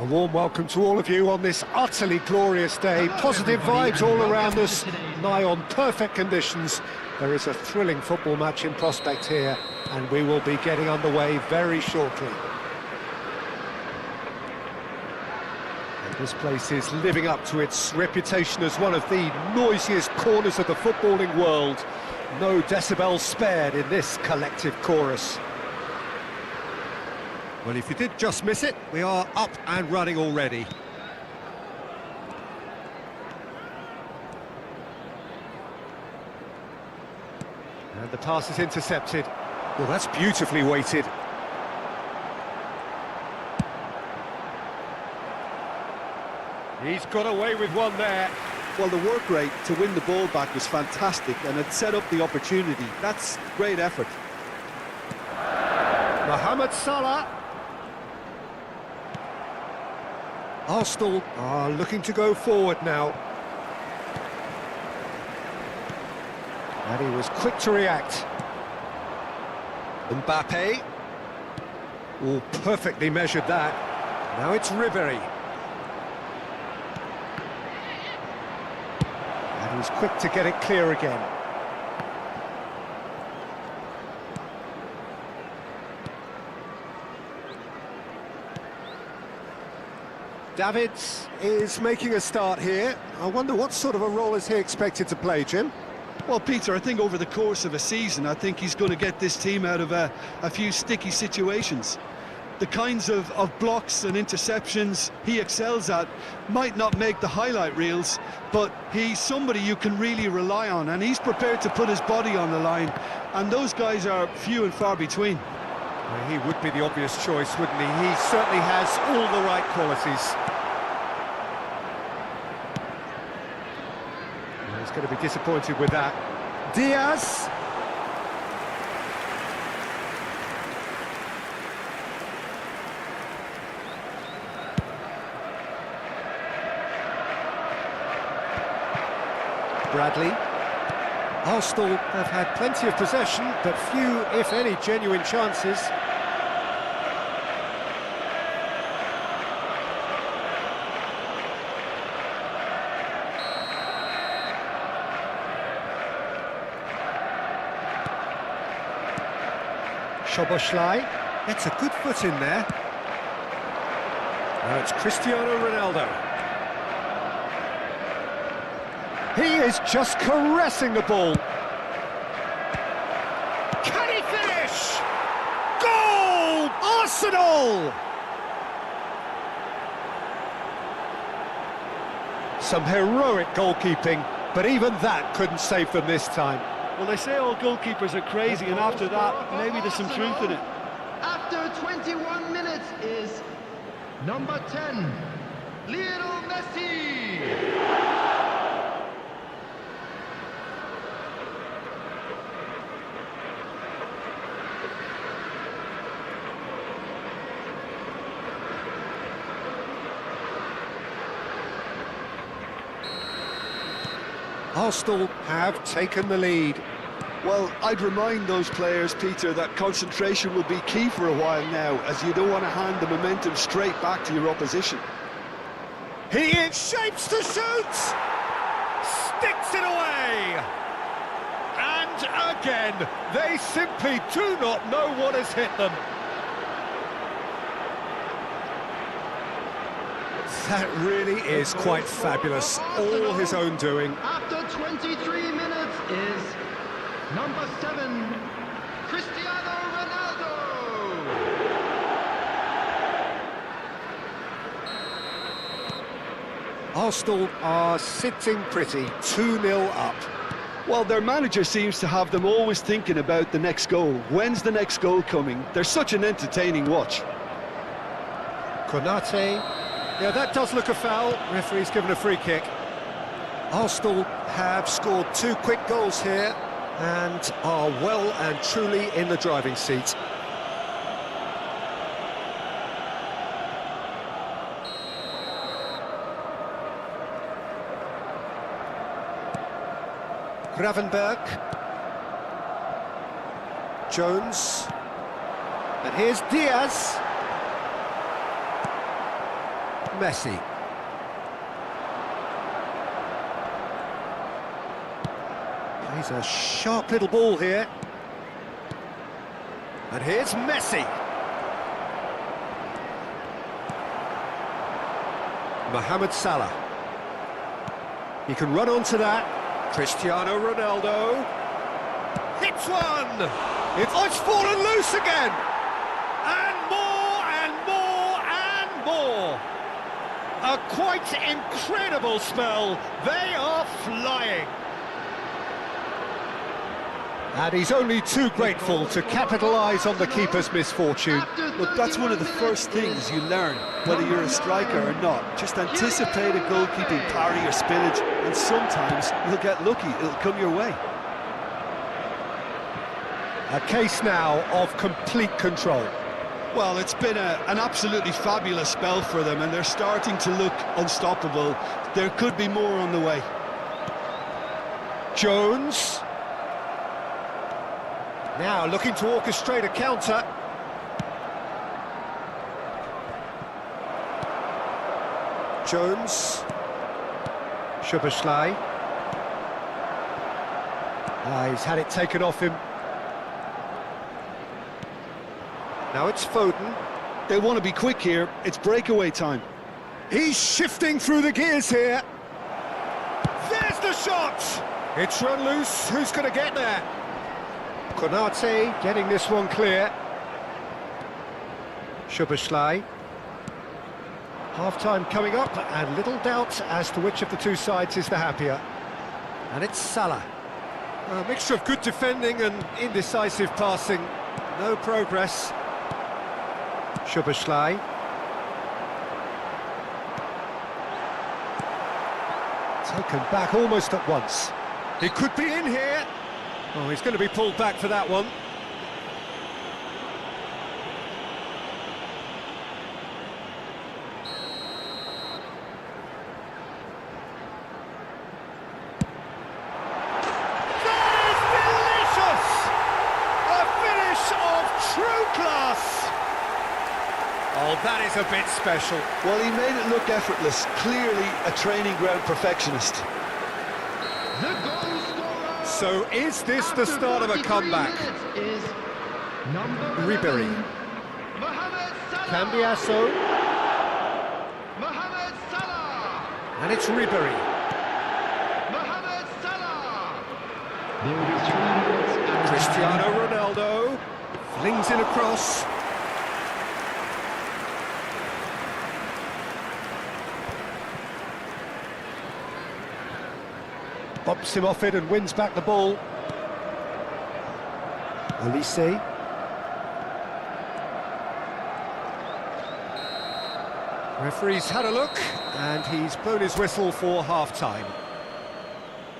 A warm welcome to all of you on this utterly glorious day. Positive vibes all around us, nigh on perfect conditions. There is a thrilling football match in prospect here, and we will be getting underway very shortly. And this place is living up to its reputation as one of the noisiest corners of the footballing world. No decibels spared in this collective chorus. Well, if you did just miss it, we are up and running already. And the pass is intercepted. Well, that's beautifully weighted. He's got away with one there. Well, the work rate to win the ball back was fantastic, and it set up the opportunity. That's great effort. Mohamed Salah. Arsenal are looking to go forward now. And he was quick to react. Mbappe. Oh, perfectly measured that. Now it's Ribery. And he's quick to get it clear again. Davids is making a start here. I wonder what sort of a role is he expected to play, Jim? Well, Peter, I think over the course of a season, I think he's going to get this team out of a few sticky situations. The kinds of blocks and interceptions he excels at might not make the highlight reels, but he's somebody you can really rely on, and he's prepared to put his body on the line, and those guys are few and far between. Well, he would be the obvious choice, wouldn't he? He certainly has all the right qualities. Well, he's going to be disappointed with that. Diaz. Bradley. Arsenal have had plenty of possession, but few, if any, genuine chances. Szoboszlai gets a good foot in there. Now it's Cristiano Ronaldo. He is just caressing the ball. Can he finish? Goal! Arsenal! Some heroic goalkeeping, but even that couldn't save them this time. Well, they say all goalkeepers are crazy, and after that, maybe there's some truth in it. After 21 minutes is number 10, Lionel Messi. Arsenal have taken the lead. Well, I'd remind those players, Peter, that concentration will be key for a while now, as you don't want to hand the momentum straight back to your opposition. He shapes to shoot! Sticks it away! And again, they simply do not know what has hit them. That really is quite fabulous, all his own doing. After 23 minutes is number 7, Cristiano Ronaldo. Arsenal are sitting pretty, 2-0 up. Well, their manager seems to have them always thinking about the next goal. When's the next goal coming? They're such an entertaining watch. Konate. Yeah, that does look a foul. Referee's given a free kick. Arsenal have scored 2 quick goals here and are well and truly in the driving seat. Gravenberg. Jones. And here's Diaz. Messi. He's a sharp little ball here. And here's Messi. Mohamed Salah. He can run onto that. Cristiano Ronaldo. Hits one! It's fallen loose again! And more, and more, and more! A quite incredible spell. They are flying. And he's only too grateful to capitalise on the keeper's misfortune. Look, that's one of the first things you learn, whether you're a striker or not. Just anticipate a goalkeeping parry or spillage, and sometimes you'll get lucky, it'll come your way. A case now of complete control. Well, it's been an absolutely fabulous spell for them, and they're starting to look unstoppable. There could be more on the way. Jones. Now looking to orchestrate a counter. Jones. Szoboszlai. He's had it taken off him. Now it's Foden. They want to be quick here. It's breakaway time. He's shifting through the gears here. There's the shot! It's run loose. Who's going to get there? Konate getting this one clear. Szoboszlai. Half-time coming up, and little doubt as to which of the two sides is the happier. And it's Salah. A mixture of good defending and indecisive passing. No progress. Szoboszlai. Taken back almost at once. He could be in here. Oh, he's going to be pulled back for that one. Oh, that is a bit special. Well, he made it look effortless. Clearly a training ground perfectionist. The goal scorer. So is this the start of a comeback? Is number Ribery. 11, Mohamed Salah. Cambiasso. Mohamed Salah. And it's Ribery. Mohamed Salah. There will be 3 minutes. Cristiano Ronaldo. Flings in across. Bumps him off it and wins back the ball. Olise. Referee's had a look, and he's blown his whistle for half-time.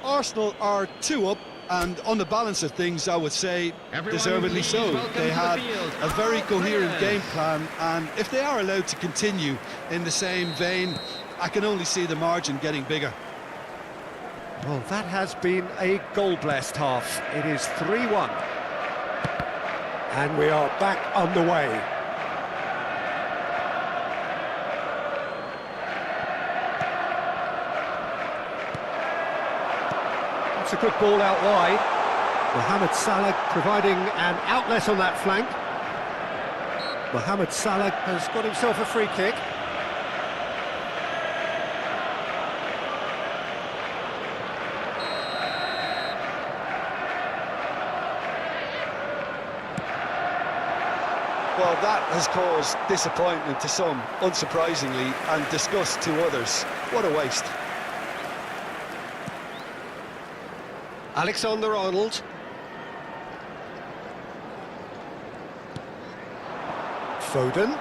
Arsenal are 2 up, and on the balance of things, I would say, Everyone deservedly please so. welcome They to the had field a very our coherent players. game plan, and if they are allowed to continue in the same vein, I can only see the margin getting bigger. Well, that has been a goal-blessed half. It is 3-1. And we are back underway. It's a good ball out wide. Mohamed Salah providing an outlet on that flank. Mohamed Salah has got himself a free kick. Well, that has caused disappointment to some, unsurprisingly, and disgust to others. What a waste. Alexander-Arnold. Foden.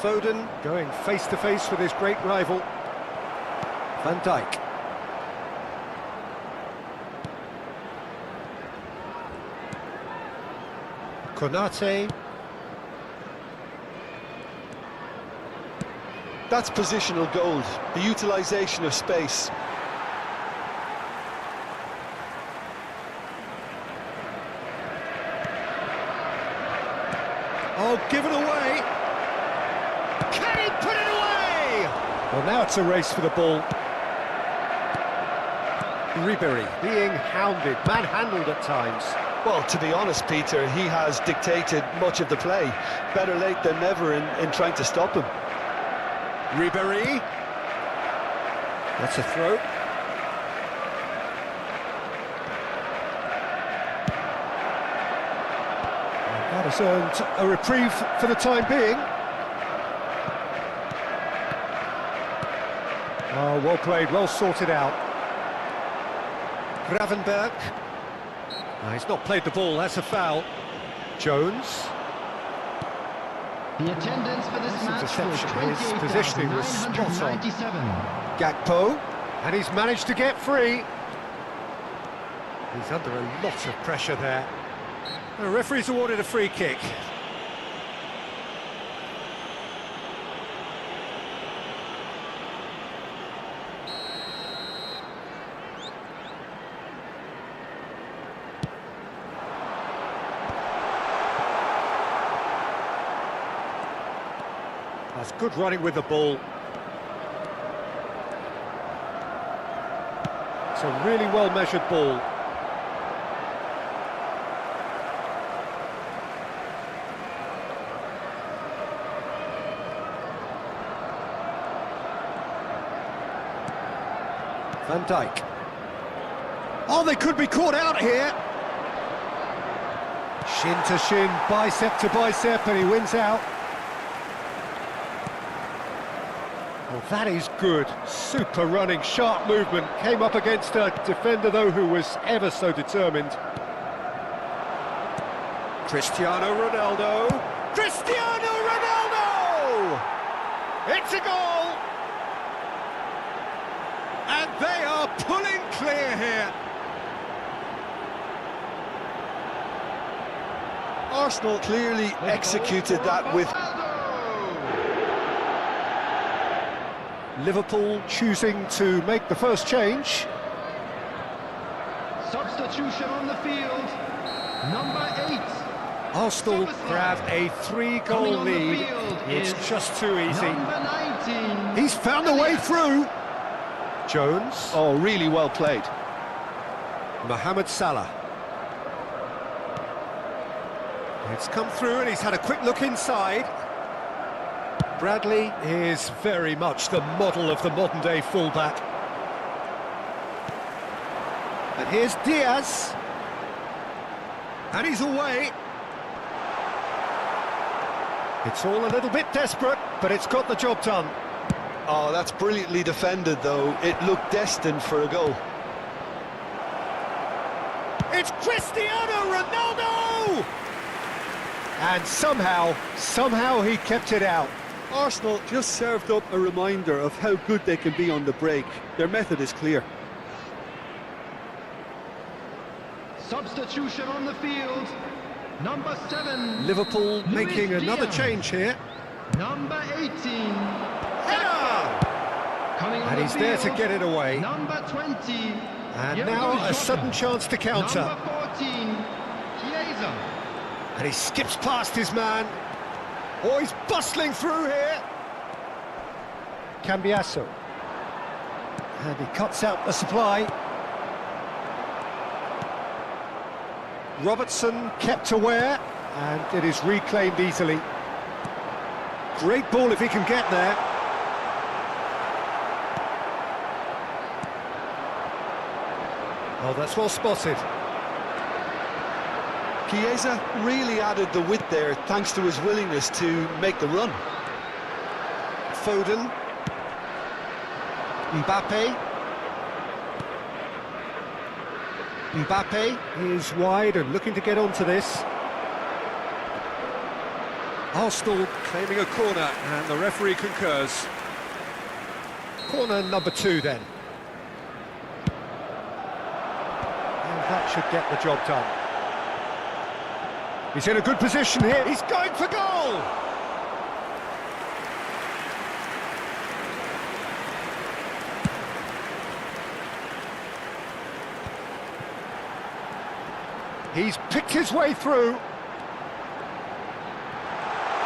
Foden going face-to-face with his great rival, Van Dijk. Konate. That's positional gold, the utilisation of space. Oh, given away. Can he put it away? Well, now it's a race for the ball. Ribery being hounded, manhandled at times. Well, to be honest, Peter, he has dictated much of the play. Better late than never in trying to stop him. Ribery. That's a throw. That has earned a reprieve for the time being. Oh, well played, well sorted out. Gravenberg. No, he's not played the ball, that's a foul. Jones. The attendance for this match was interception, his positioning was spot on. 28,997. Gakpo, and he's managed to get free. He's under a lot of pressure there. The referee's awarded a free kick. It's good running with the ball. It's a really well-measured ball. Van Dijk. Oh, they could be caught out here. Shin to shin, bicep to bicep, and he wins out. Well, that is good. Super running, sharp movement. Came up against a defender, though, who was ever so determined. Cristiano Ronaldo. Cristiano Ronaldo! It's a goal! And they are pulling clear here. Arsenal clearly executed that with... Liverpool choosing to make the first change. Substitution on the field. Number 8. Arsenal grab a 3-goal lead. It's just too easy. Number 19. He's found a way through. Jones. Oh, really well played. Mohamed Salah. It's come through and he's had a quick look inside. Bradley is very much the model of the modern-day fullback. And here's Diaz. And he's away. It's all a little bit desperate, but it's got the job done. Oh, that's brilliantly defended, though. It looked destined for a goal. It's Cristiano Ronaldo! And somehow he kept it out. Arsenal just served up a reminder of how good they can be on the break. Their method is clear. Substitution on the field. Number 7. Liverpool making Luis another Diaz. change here. Number 18. Header! Coming on And the he's there to field. get it away. Number 20. And Here now goes a sudden chance to counter. Number 14. Chiesa. And he skips past his man. Oh, he's bustling through here. Cambiasso. And he cuts out the supply. Robertson kept aware, and it is reclaimed easily. Great ball if he can get there. Oh, that's well spotted. Chiesa really added the width there thanks to his willingness to make the run. Foden. Mbappe. Mbappe is wide and looking to get onto this. Arsenal claiming a corner, and the referee concurs. Corner number 2 then. And that should get the job done. He's in a good position here. He's going for goal! He's picked his way through.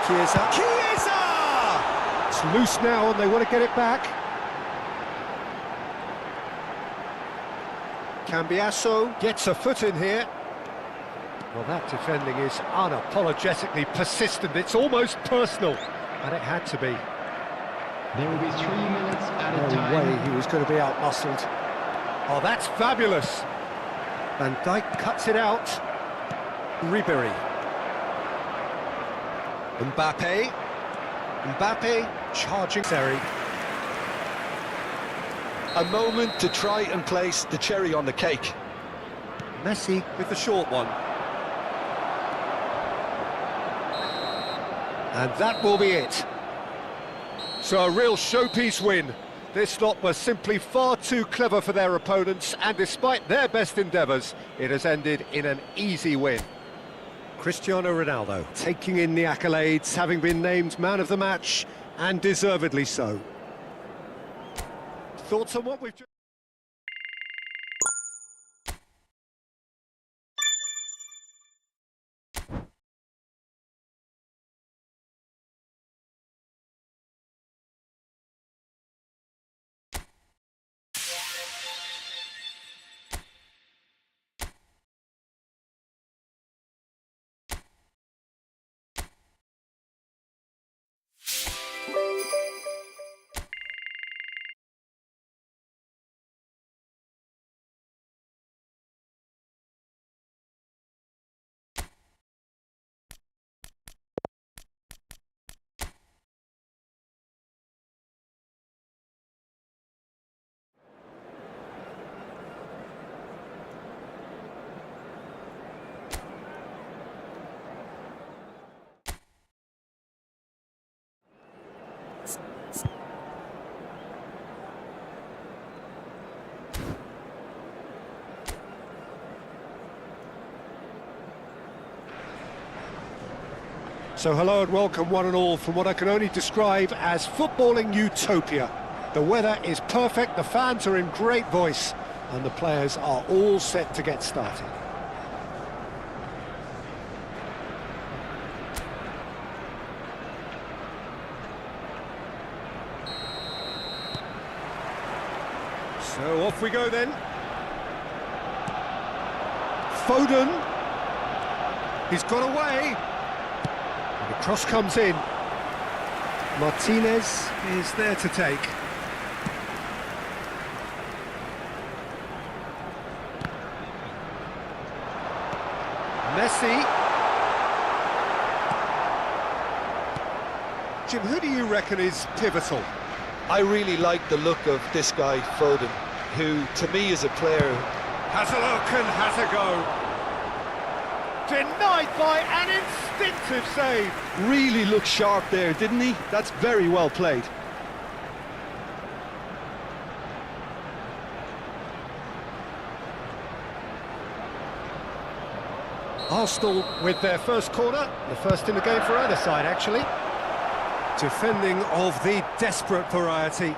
Chiesa. Chiesa! It's loose now and they want to get it back. Cambiasso gets a foot in here. Well, that defending is unapologetically persistent. It's almost personal, and it had to be. There will be 3 minutes added No time. way he was going to be out-muscled. Oh, that's fabulous. Van Dijk cuts it out. Ribéry. Mbappe. Mbappe charging Seri. A moment to try and place the cherry on the cake. Messi with the short one. And that will be it. So a real showpiece win. This lot was simply far too clever for their opponents, and despite their best endeavours, it has ended in an easy win. Cristiano Ronaldo taking in the accolades, having been named man of the match, and deservedly so. Thoughts on what we've just... So hello and welcome one and all from what I can only describe as footballing utopia. The weather is perfect, the fans are in great voice, and the players are all set to get started. So off we go then. Foden. He's got away. And the cross comes in. Martinez is there to take. Messi. Jim, who do you reckon is pivotal? I really like the look of this guy, Foden, who, to me, is a player. Has a look and has a go. Denied by an instinctive save. Really looked sharp there, didn't he? That's very well played. Arsenal with their first corner, the first in the game for either side, actually. Defending of the desperate variety.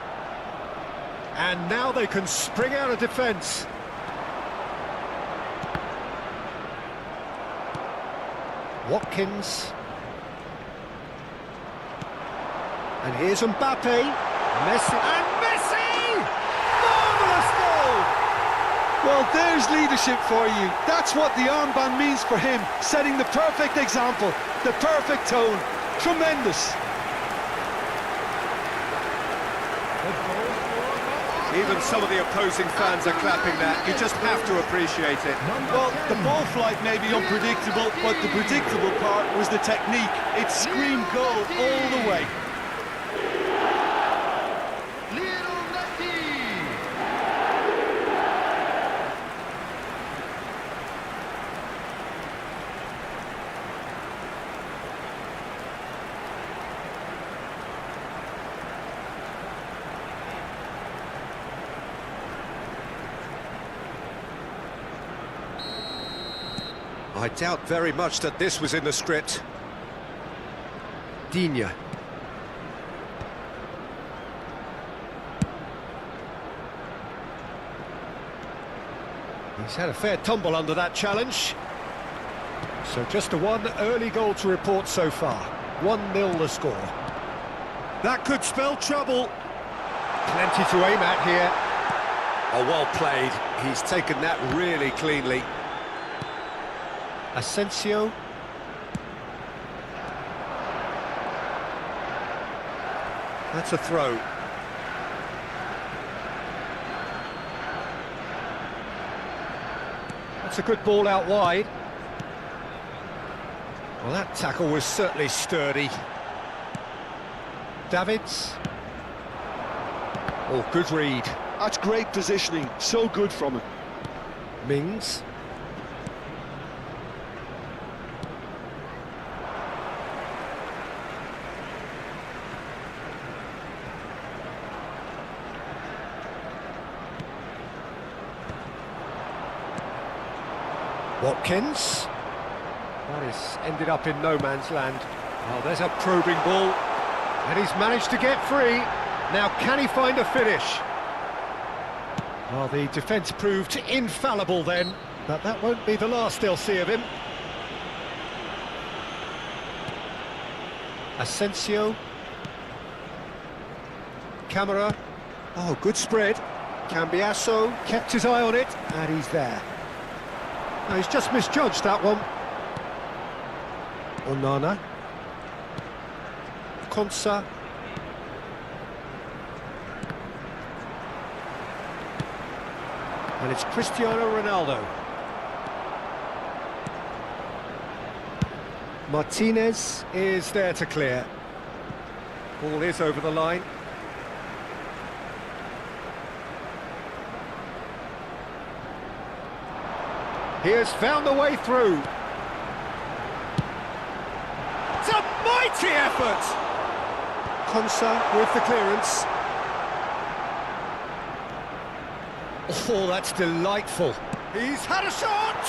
And now they can spring out of defence. Watkins. And here's Mbappe. Messi. And Messi! Marvellous goal! Well, there's leadership for you. That's what the armband means for him, setting the perfect example, the perfect tone. Tremendous. Even some of the opposing fans are clapping that. You just have to appreciate it. Well, the ball flight may be unpredictable, but the predictable part was the technique. It screamed goal all the way. I doubt very much that this was in the script. Digne. He's had a fair tumble under that challenge. So just a one early goal to report so far. 1-0 the score. That could spell trouble. Plenty to aim at here. Oh, well played. He's taken that really cleanly. Asensio. That's a throw. That's a good ball out wide. Well, that tackle was certainly sturdy. Davids. Oh, good read. That's great positioning, so good from him. Mings. Watkins. That is ended up in no man's land. Oh, there's a probing ball. And he's managed to get free. Now, can he find a finish? Well, the defence proved infallible then, but that won't be the last they'll see of him. Asensio. Camera. Oh, good spread. Cambiasso kept his eye on it, and he's there. No, he's just misjudged that one. Onana. Konsa. And it's Cristiano Ronaldo. Martinez is there to clear. Ball is over the line. He has found a way through. It's a mighty effort! Konsa with the clearance. Oh, that's delightful. He's had a shot!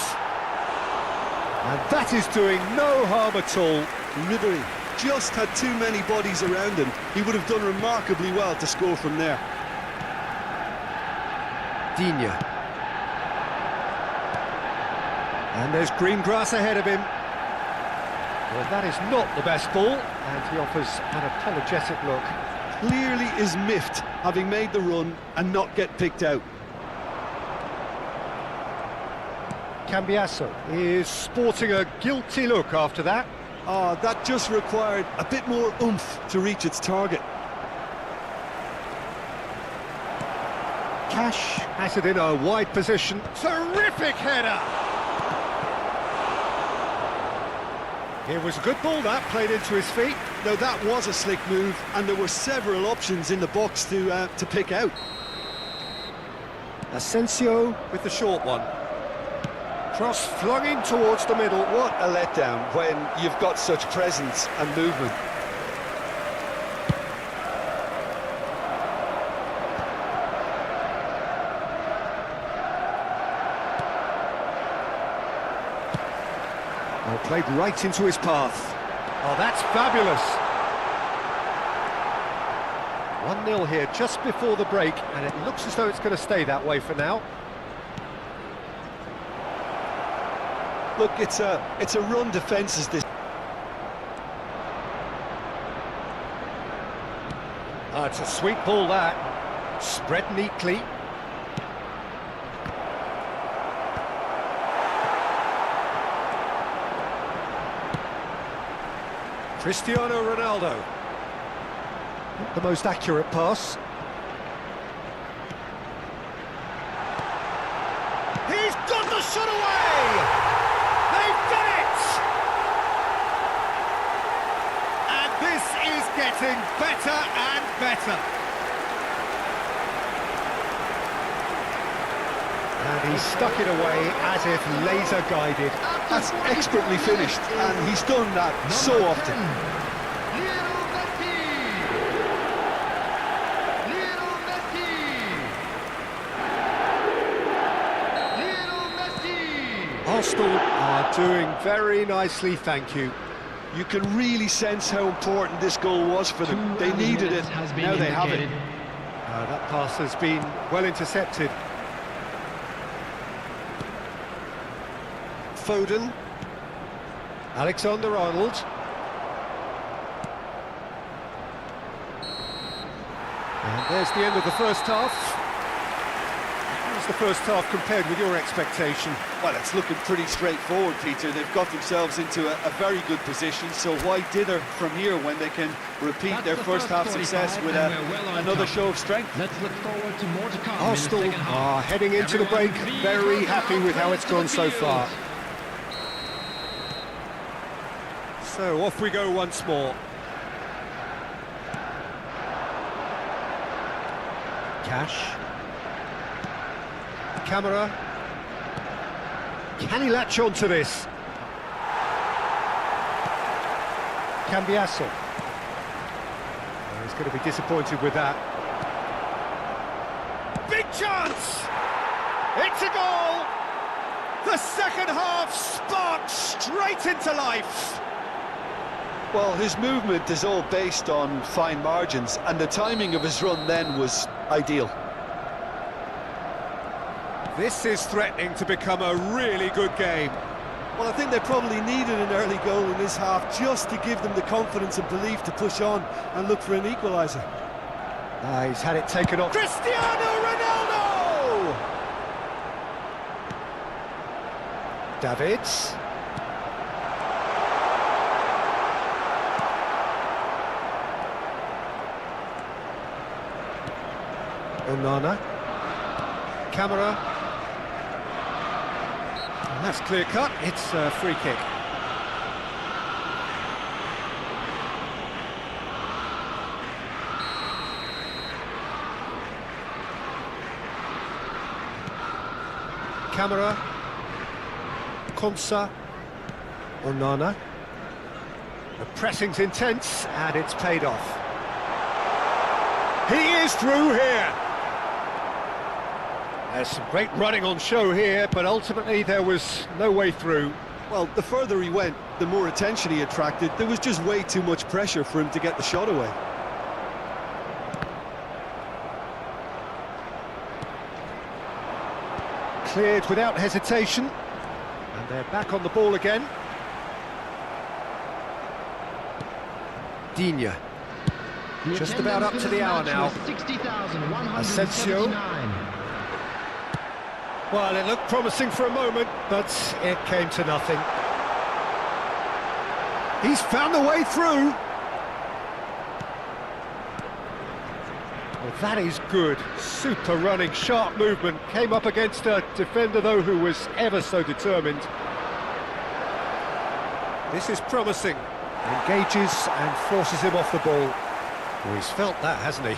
And that is doing no harm at all. Ribery just had too many bodies around him. He would have done remarkably well to score from there. Digne. And there's green grass ahead of him. Well, that is not the best ball, and he offers an apologetic look. Clearly is miffed, having made the run and not get picked out. Cambiasso is sporting a guilty look after that. That just required a bit more oomph to reach its target. Cash has it in a wide position. Terrific header! It was a good ball that, played into his feet. Now that was a slick move, and there were several options in the box to pick out. Asensio with the short one. Cross flung in towards the middle. What a letdown when you've got such presence and movement. Oh, played right into his path. Oh, that's fabulous. 1-0 here just before the break, and it looks as though it's going to stay that way for now. Look, it's a run defence is this. It's a sweet ball that. Spread neatly. Cristiano Ronaldo. Not the most accurate pass. He's got the shot away! They've done it! And this is getting better and better. And he stuck it away as if laser guided. That's expertly finished, and he's done that so often. Arsenal are doing very nicely, thank you. You can really sense how important this goal was for them. They needed it, now they have it. That pass has been well intercepted. Foden. Alexander-Arnold. And there's the end of the first half. How's the first half compared with your expectation? Well, it's looking pretty straightforward, Peter. They've got themselves into a very good position, so why dither from here when they can repeat their first half success with another show of strength? Let's look forward to more to come. Arsenal are heading into the break very happy with how it's gone so far. So off we go once more. Cash. Camera. Can he latch on to this? Cambiasso. He's going to be disappointed with that. Big chance! It's a goal! The second half sparked straight into life! Well, his movement is all based on fine margins, and the timing of his run then was ideal. This is threatening to become a really good game. Well, I think they probably needed an early goal in this half just to give them the confidence and belief to push on and look for an equaliser. He's had it taken off. Cristiano Ronaldo! Davids. Onana. Camera. And that's clear cut. It's a free kick. Camera. Konsa. Onana. The pressing's intense and it's paid off. He is through here. There's some great running on show here, but ultimately there was no way through. Well, the further he went, the more attention he attracted. There was just way too much pressure for him to get the shot away. Cleared without hesitation. And they're back on the ball again. Digne. Just about up to the hour now. Asensio. Well, it looked promising for a moment, but it came to nothing. He's found a way through. Well, that is good. Super running, sharp movement. Came up against a defender, though, who was ever so determined. This is promising. Engages and forces him off the ball. Well, he's felt that, hasn't he?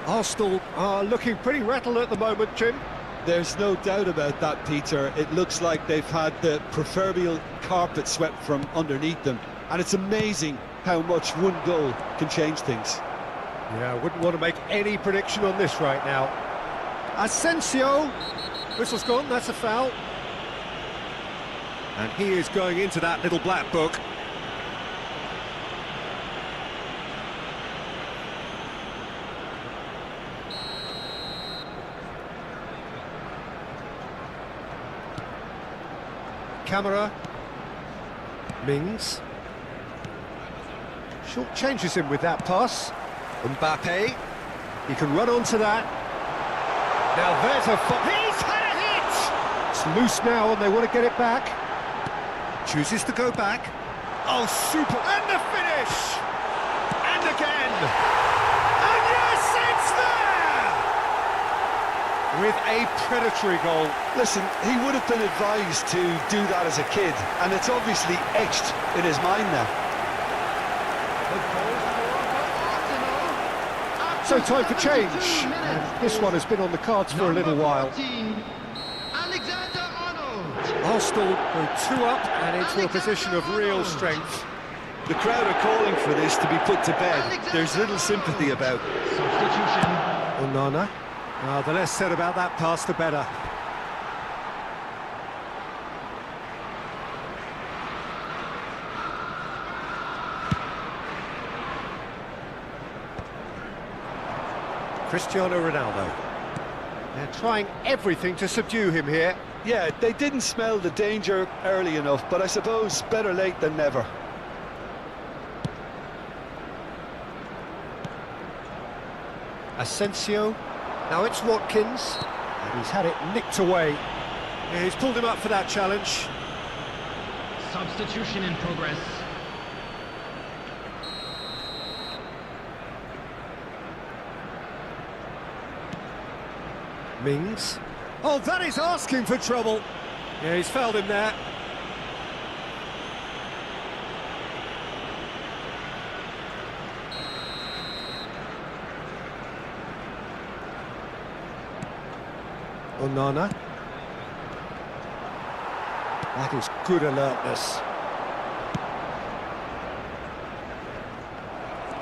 Arsenal are looking pretty rattled at the moment, Jim. There's no doubt about that, Peter. It looks like they've had the proverbial carpet swept from underneath them. And it's amazing how much one goal can change things. Yeah, I wouldn't want to make any prediction on this right now. Asensio. Whistle's gone, that's a foul. And he is going into that little black book. Camera. Mings. Short changes him with that pass. Mbappe. He can run onto that. Now there's a... He's had a hit! It's loose now and they want to get it back. Chooses to go back. Oh, super! And the finish! And again! And yes, it's there! With a predatory goal. Listen, he would have been advised to do that as a kid, and it's obviously etched in his mind now. So time for change. And this one has been on the cards for a little while. Arsenal go 2 up and into a position of real strength. The crowd are calling for this to be put to bed. There's little sympathy about. Substitution. Onana. The less said about that pass, the better. Cristiano Ronaldo. They're trying everything to subdue him here. Yeah, they didn't smell the danger early enough, but I suppose better late than never. Asensio. Now it's Watkins. And he's had it nicked away. Yeah, he's pulled him up for that challenge. Substitution in progress. Mings. Oh, that is asking for trouble. Yeah, he's fouled him there. Onana. That is good alertness.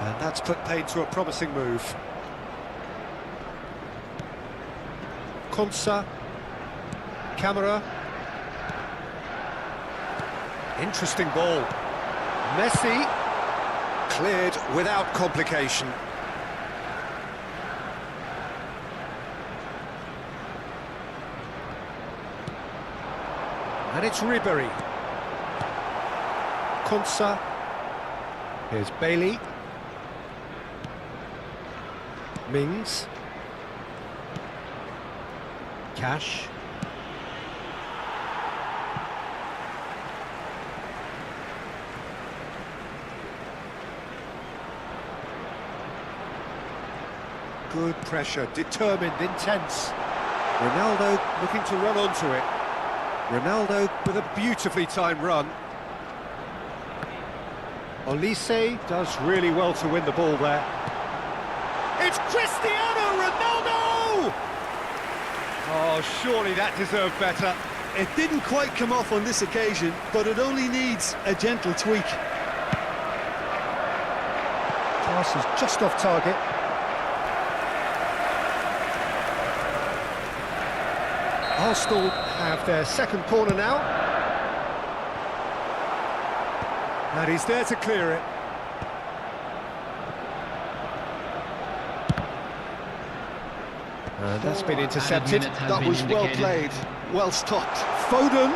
And that's put paid to a promising move. Konsa. Camera. Interesting ball. Messi. Cleared without complication. And it's Ribery. Konsa. Here's Bailey. Mings. Cash. Good pressure, determined, intense. Ronaldo looking to run onto it. Ronaldo with a beautifully timed run. Olise does really well to win the ball there. It's Cristiano Ronaldo! Oh, surely that deserved better. It didn't quite come off on this occasion, but it only needs a gentle tweak. Pass is just off target. Arsenal have their second corner now. And he's there to clear it. And that's been intercepted. That was well played, well stopped. Foden.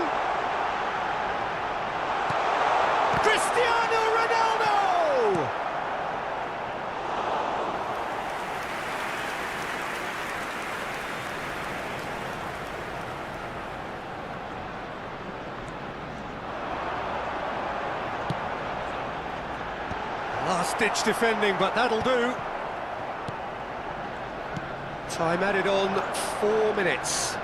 Cristiano Ronaldo! Last-ditch defending, but that'll do. Time added on, 4 minutes.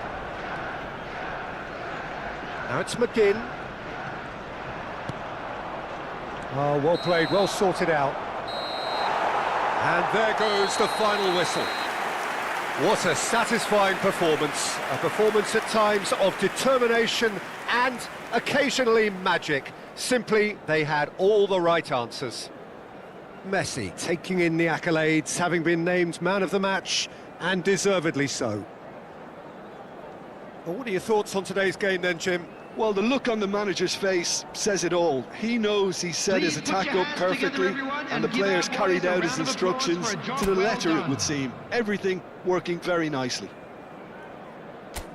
Now it's McGinn. Oh, well played, well sorted out. And there goes the final whistle. What a satisfying performance. A performance at times of determination and occasionally magic. Simply, they had all the right answers. Messi taking in the accolades, having been named man of the match, and deservedly so. Well, what are your thoughts on today's game then, Jim? Well, the look on the manager's face says it all. He knows he set his attack up perfectly, and the players carried out his instructions to the letter, it would seem. Everything working very nicely.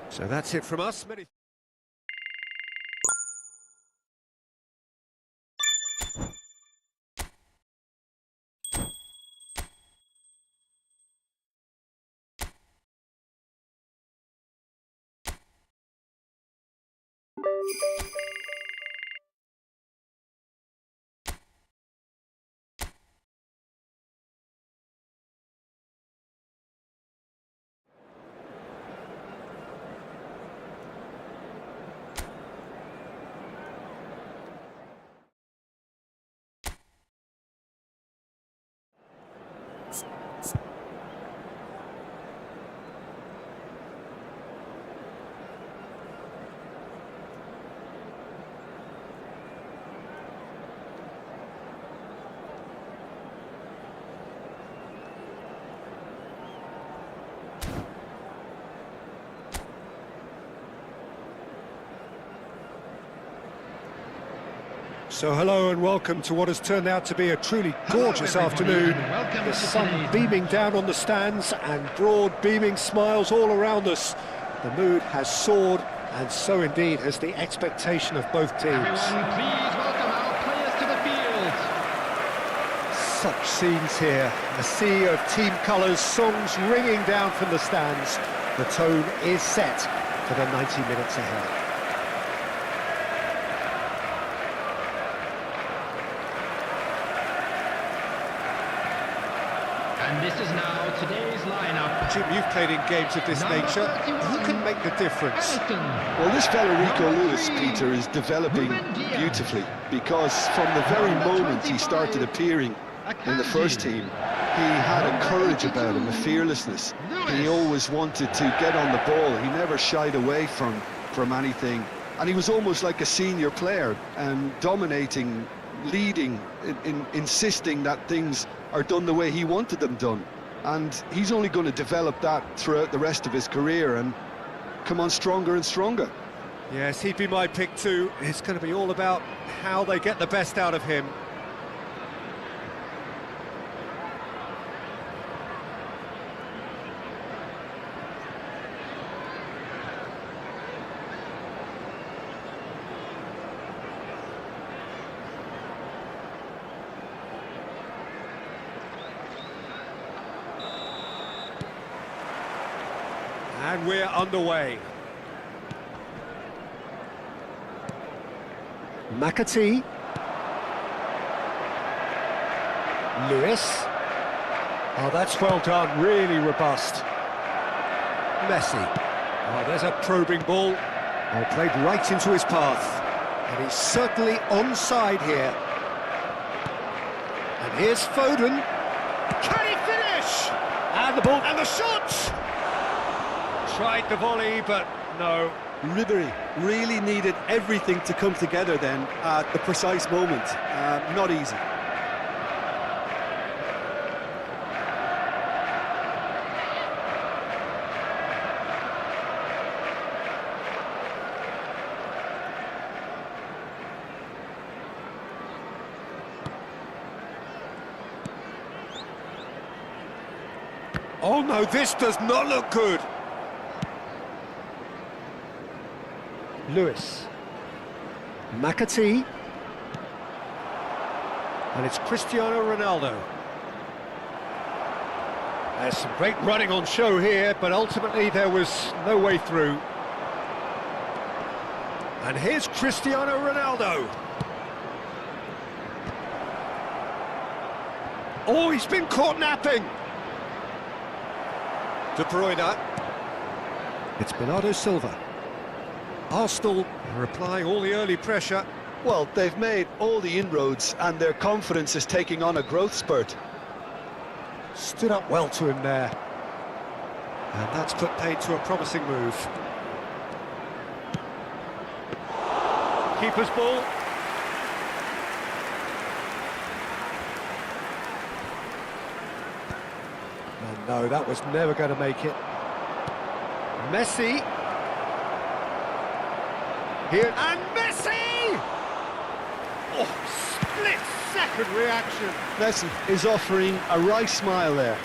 So that's it from us. So hello and welcome to what has turned out to be a truly gorgeous afternoon. The sun beaming down on the stands and broad beaming smiles all around us. The mood has soared, and so indeed has the expectation of both teams. Everyone, please welcome our players to the field. Such scenes here, a sea of team colours, songs ringing down from the stands. The tone is set for the 90 minutes ahead. And this is now today's lineup. Jim, you've played in games of this nature. Who can make the difference? Well, this fella Rico Lewis, Peter, is developing beautifully, because from the very moment he started appearing in the first team, he had a courage about him, a fearlessness. He always wanted to get on the ball. He never shied away from anything, and he was almost like a senior player, and dominating, leading, insisting that things are done the way he wanted them done. And he's only going to develop that throughout the rest of his career and come on stronger and stronger. Yes, he'd be my pick too. It's going to be all about how they get the best out of him. And we're underway. McAtee. Lewis. Oh, that's well done, really robust. Messi. Oh, there's a probing ball. Oh, played right into his path. And he's certainly onside here. And here's Foden. Can he finish? And the ball, and the shot! Tried the volley, but no. Ribery really needed everything to come together then at the precise moment. Not easy. Oh no, this does not look good. Lewis. McAtee. And it's Cristiano Ronaldo. There's some great running on show here, but ultimately there was no way through. And here's Cristiano Ronaldo. Oh, he's been caught napping. De Bruyne. It's Bernardo Silva. Arsenal are applying all the early pressure. Well, they've made all the inroads and their confidence is taking on a growth spurt. Stood up well to him there. And that's put paid to a promising move. Keeper's ball. And no, that was never going to make it. Messi. Here, and Messi! Oh, split-second reaction. Messi is offering a wry smile there.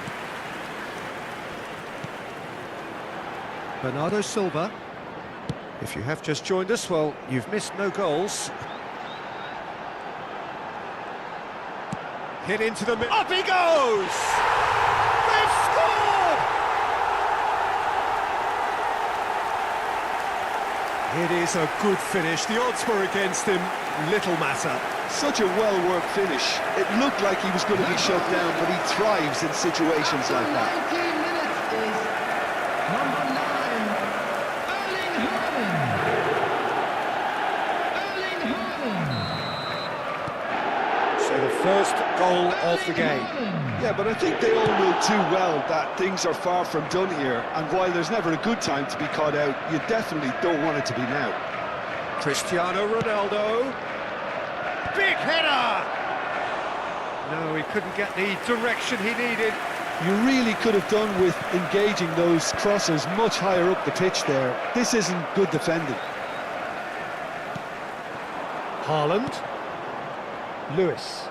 Bernardo Silva. If you have just joined us, well, you've missed no goals. Hit into the middle. Up he goes! They've scored! It is a good finish. The odds were against him. Little matter. Such a well-worked finish. It looked like he was going to be shut down, but he thrives in situations like that. 19 minutes is number 9, Erling Haaland. So the first goal of the game. Yeah, but I think they all know too well that things are far from done here, and while there's never a good time to be caught out, you definitely don't want it to be now. Cristiano Ronaldo. Big header! No, he couldn't get the direction he needed. You really could have done with engaging those crossers much higher up the pitch there. This isn't good defending. Haaland. Lewis.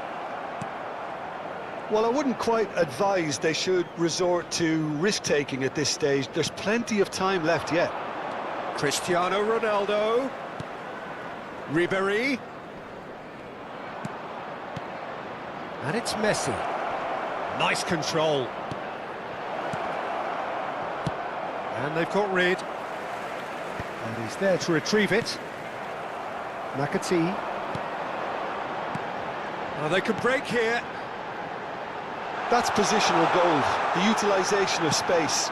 Well, I wouldn't quite advise they should resort to risk-taking at this stage. There's plenty of time left yet. Cristiano Ronaldo. Ribéry. And it's Messi. Nice control. And they've got rid. And he's there to retrieve it. McAtee. Oh, they can break here. That's positional goal, the utilisation of space.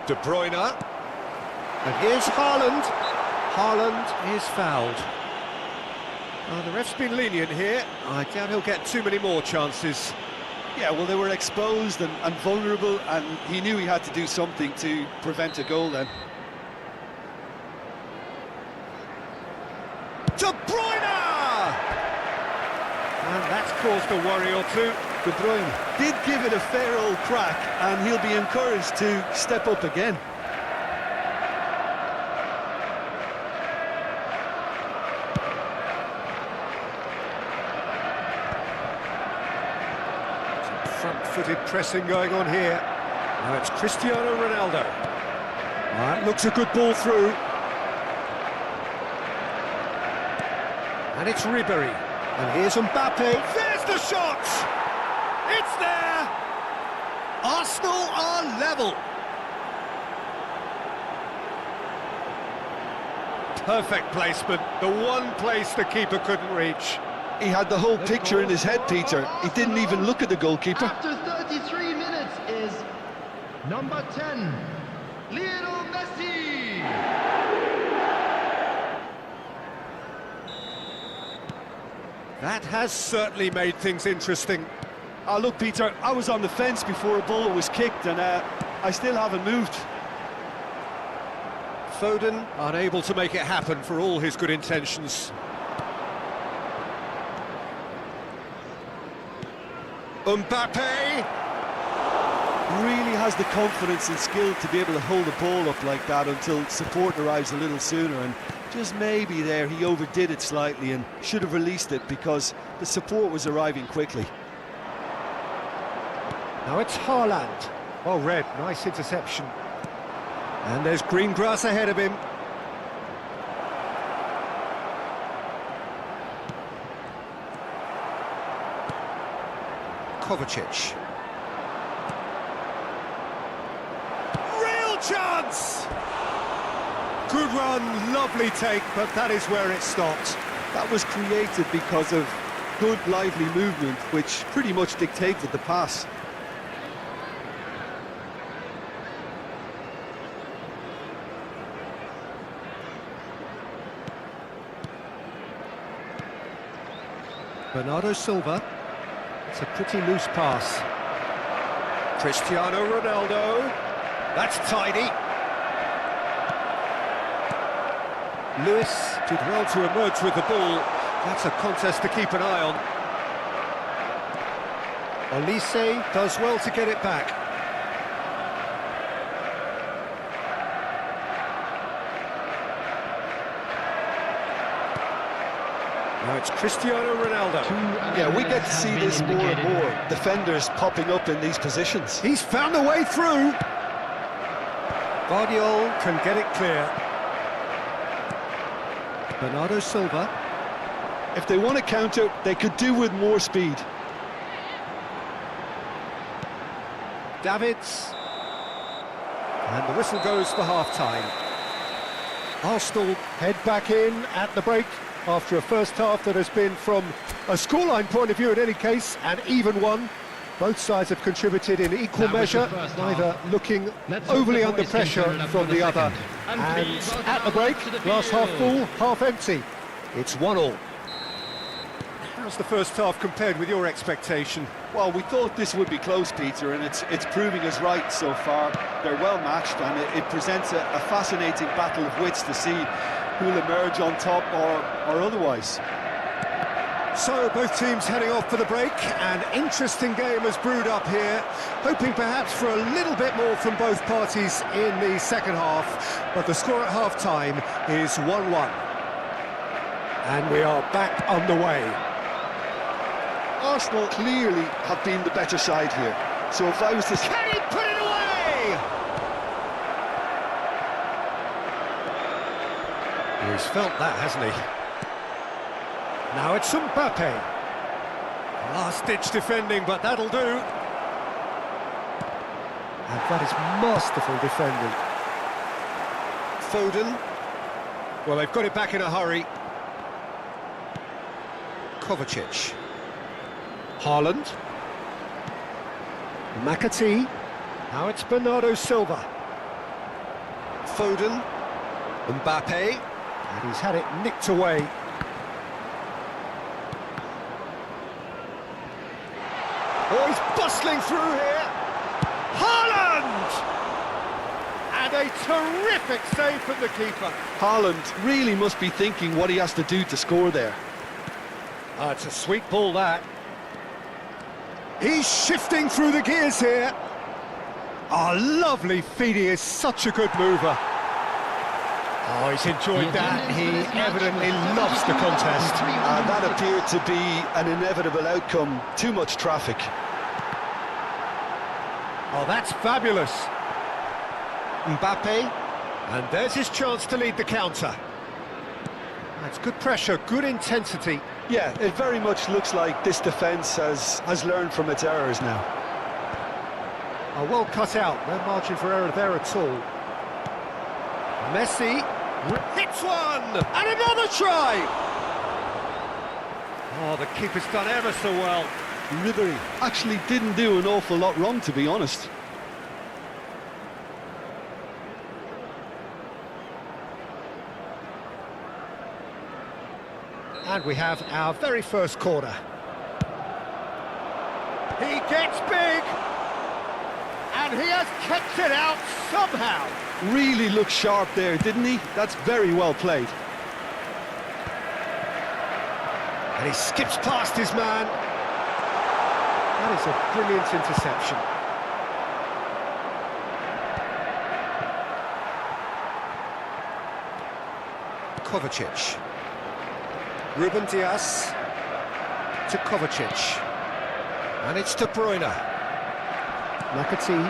De Bruyne. And here's Haaland. Haaland is fouled. Oh, the ref's been lenient here. I doubt he'll get too many more chances. Yeah, well, they were exposed and vulnerable, and he knew he had to do something to prevent a goal then. De Bruyne! And that's caused a worry or two. De Bruyne did give it a fair old crack, and he'll be encouraged to step up again. Front-footed pressing going on here. Now it's Cristiano Ronaldo. That looks a good ball through. And it's Ribéry. And here's Mbappe. There's the shot! It's there! Arsenal are level. Perfect placement. The one place the keeper couldn't reach. He had the whole picture in his head, Peter. He didn't even look at the goalkeeper. After 33 minutes is number 10, Lionel Messi. That has certainly made things interesting. Look, Peter, I was on the fence before a ball was kicked, and I still haven't moved. Foden unable to make it happen for all his good intentions. Mbappe! Really has the confidence and skill to be able to hold the ball up like that until support arrives a little sooner, and just maybe there he overdid it slightly and should have released it because the support was arriving quickly. Now it's Haaland. Well read, nice interception. And there's green grass ahead of him. Kovacic. Real chance! Good run, lovely take, but that is where it stopped. That was created because of good, lively movement, which pretty much dictated the pass. Bernardo Silva. It's a pretty loose pass. Cristiano Ronaldo. That's tidy. Lewis did well to emerge with the ball. That's a contest to keep an eye on. Olise does well to get it back. Now it's Cristiano Ronaldo. Yeah, we get to see this more and more. Defenders popping up in these positions. He's found a way through. Guardiola can get it clear. Bernardo Silva. If they want to counter, they could do with more speed. Davids. And the whistle goes for half-time. Arsenal head back in at the break after a first half that has been, from a scoreline point of view in any case, an even one. Both sides have contributed in equal measure, neither looking overly under pressure from the other. And at the break, glass half full, half empty. It's 1-1. How's the first half compared with your expectation? Well, we thought this would be close, Peter, and it's proving us right so far. They're well matched, and it presents a fascinating battle of wits to see who'll emerge on top or otherwise. So both teams heading off for the break. An interesting game has brewed up here, hoping perhaps for a little bit more from both parties in the second half, but the score at half-time is 1-1. And we are back underway. Arsenal clearly have been the better side here. So if I was to... Can he put it away? He's felt that, hasn't he? Now it's Mbappe. Last-ditch defending, but that'll do. And that is masterful defending. Foden. Well, they've got it back in a hurry. Kovacic. Haaland. McAtee. Now it's Bernardo Silva. Foden. Mbappe. And he's had it nicked away. Oh, he's bustling through here. Haaland! And a terrific save from the keeper. Haaland really must be thinking what he has to do to score there. It's a sweet ball, that. He's shifting through the gears here. Oh, lovely feed. He is such a good mover. Oh, he's enjoyed that. He evidently loves the contest. That appeared to be an inevitable outcome. Too much traffic. Oh, that's fabulous. Mbappe. And there's his chance to lead the counter. That's good pressure, good intensity. Yeah, it very much looks like this defence has learned from its errors now. Oh, well cut out. No margin for error there at all. Messi hits one! And another try! Oh, the keeper's done ever so well. Ribery actually didn't do an awful lot wrong, to be honest. And we have our very first corner. He gets big! And he has kept it out somehow. Really looked sharp there, didn't he? That's very well played. And he skips past his man. That is a brilliant interception. Kovacic. Ruben Dias to Kovacic. And it's De Bruyne. McAtee.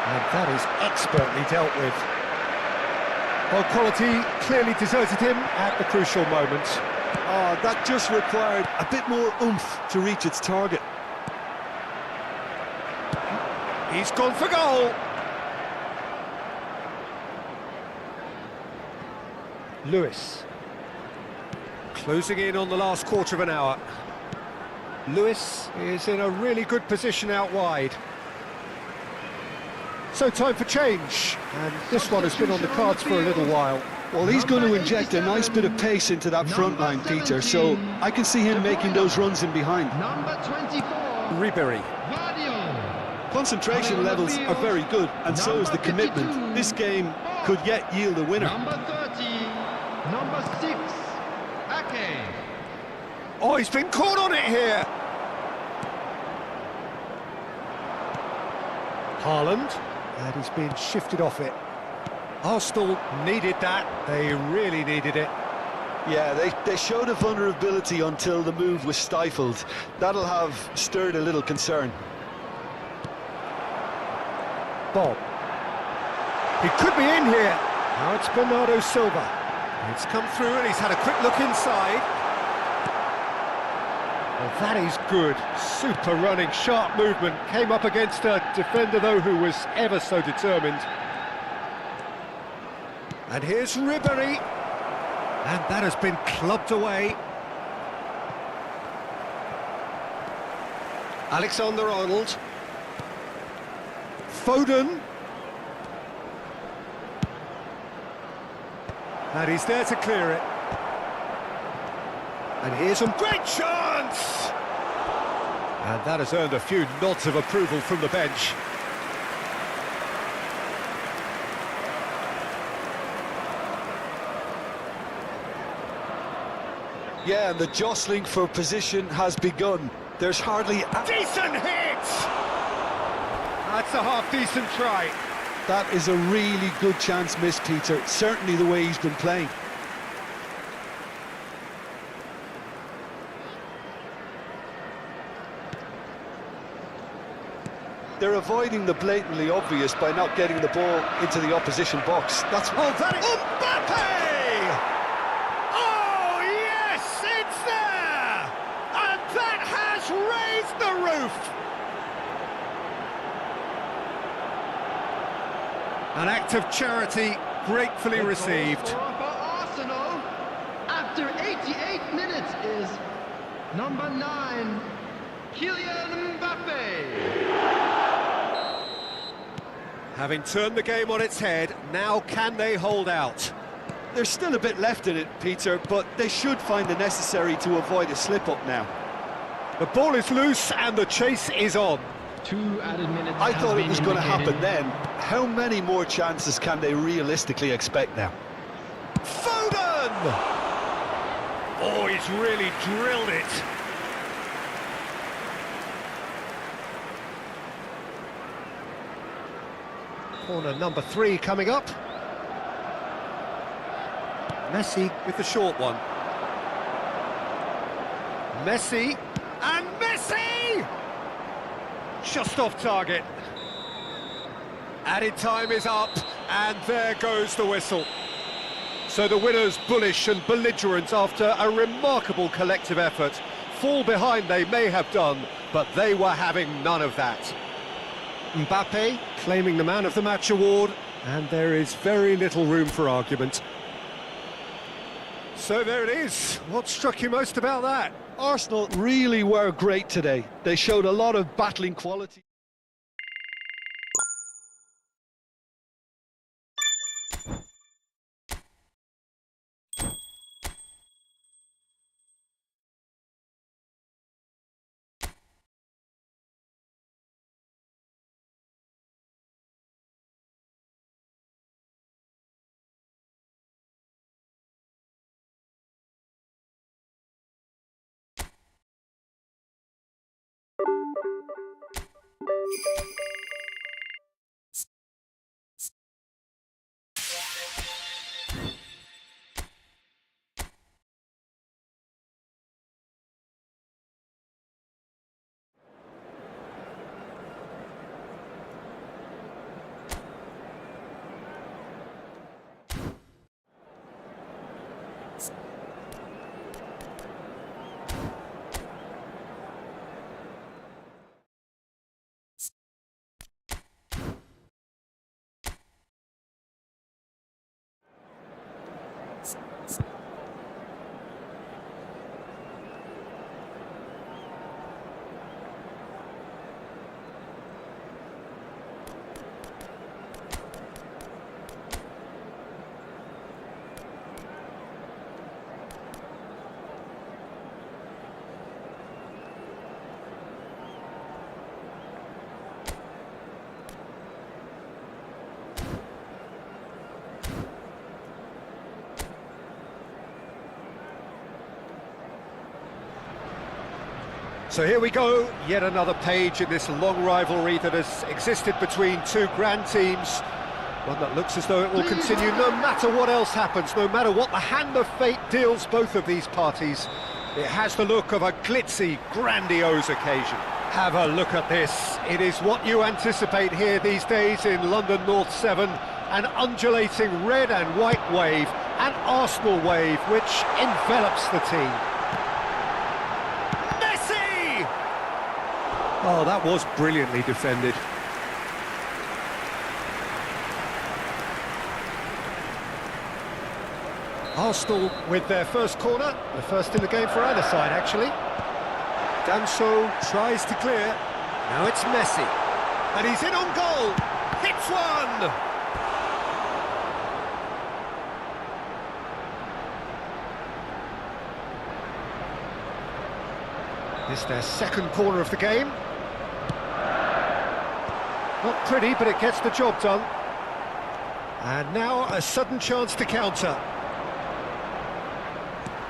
And that is expertly dealt with. Well, quality clearly deserted him at the crucial moment. Oh, that just required a bit more oomph to reach its target. He's gone for goal. Lewis. Closing in on the last quarter of an hour. Lewis is in a really good position out wide. So time for change, and this one has been on the cards for a little while. Well, he's going to inject a nice bit of pace into that front line, Peter, so I can see him making those runs in behind. Number 24. Ribery. Concentration levels are very good, and so is the commitment. This game could yet yield a winner. Number 30. Number 6. Agak. Oh, he's been caught on it here. Haaland, and he's been shifted off it. Arsenal needed that, they really needed it. Yeah, they showed a vulnerability until the move was stifled. That'll have stirred a little concern. Bob. He could be in here. Now it's Bernardo Silva. It's come through and he's had a quick look inside. Well, that is good. Super running, sharp movement. Came up against a defender, though, who was ever so determined. And here's Ribery. And that has been clubbed away. Alexander-Arnold. Foden. And he's there to clear it. And here's a great chance! And that has earned a few nods of approval from the bench. Yeah, and the jostling for position has begun. There's hardly a Decent hit! That's a half-decent try. That is a really good chance missed, Peter. Certainly the way he's been playing. They're avoiding the blatantly obvious by not getting the ball into the opposition box. That's Oh, that is... Mbappe! Oh, yes, it's there! And that has raised the roof! An act of charity gratefully received. For Arsenal, after 88 minutes, is number 9, Kylian Mbappe. Having turned the game on its head, now can they hold out? There's still a bit left in it, Peter, but they should find the necessary to avoid a slip-up now. The ball is loose and the chase is on. 2 added minutes. I thought it was going to happen then. How many more chances can they realistically expect now? Foden! Oh, he's really drilled it. Corner number 3 coming up. Messi with the short one. Messi, and Messi! Just off target. Added time is up, and there goes the whistle. So the winners, bullish and belligerent after a remarkable collective effort. Fall behind they may have done, but they were having none of that. Mbappe claiming the Man of the Match award, and there is very little room for argument. So there it is. What struck you most about that? Arsenal really were great today. They showed a lot of battling quality. So here we go, yet another page in this long rivalry that has existed between two grand teams. One that looks as though it will continue no matter what else happens, no matter what the hand of fate deals both of these parties. It has the look of a glitzy, grandiose occasion. Have a look at this. It is what you anticipate here these days in London North 7. An undulating red and white wave, an Arsenal wave which envelops the team. Messi! Oh, that was brilliantly defended. Arsenal with their first corner, the first in the game for either side actually. Danso tries to clear, now it's Messi, and he's in on goal, hits one! This is their second corner of the game. Not pretty, but it gets the job done. And now a sudden chance to counter.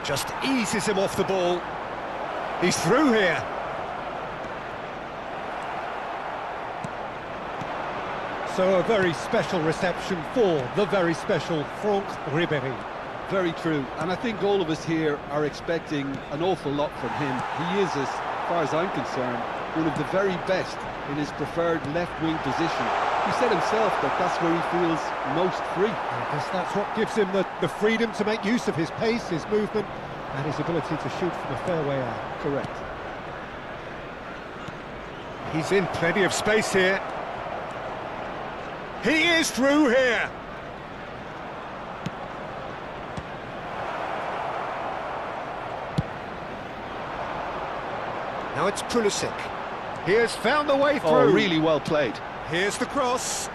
Just eases him off the ball. He's through here. So a very special reception for the very special Franck Ribéry. Very true, and I think all of us here are expecting an awful lot from him. He is, as far as I'm concerned, one of the very best in his preferred left-wing position. He said himself that that's where he feels most free. I guess that's what gives him the freedom to make use of his pace, his movement, and his ability to shoot from a fair way out. Correct. He's in plenty of space here. He is through here. Now it's Pulisic. He has found the way through. Oh, really well played. Here's the cross.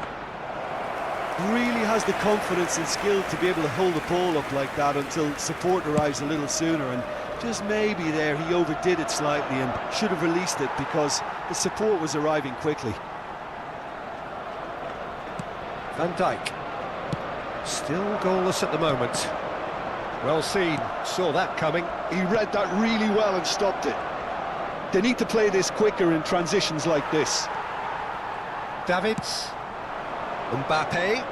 Really has the confidence and skill to be able to hold the ball up like that until support arrives a little sooner, and just maybe there he overdid it slightly and should have released it because the support was arriving quickly. Van Dijk. Still goalless at the moment. Well seen, saw that coming. He read that really well and stopped it. They need to play this quicker in transitions like this. Davids. Mbappe.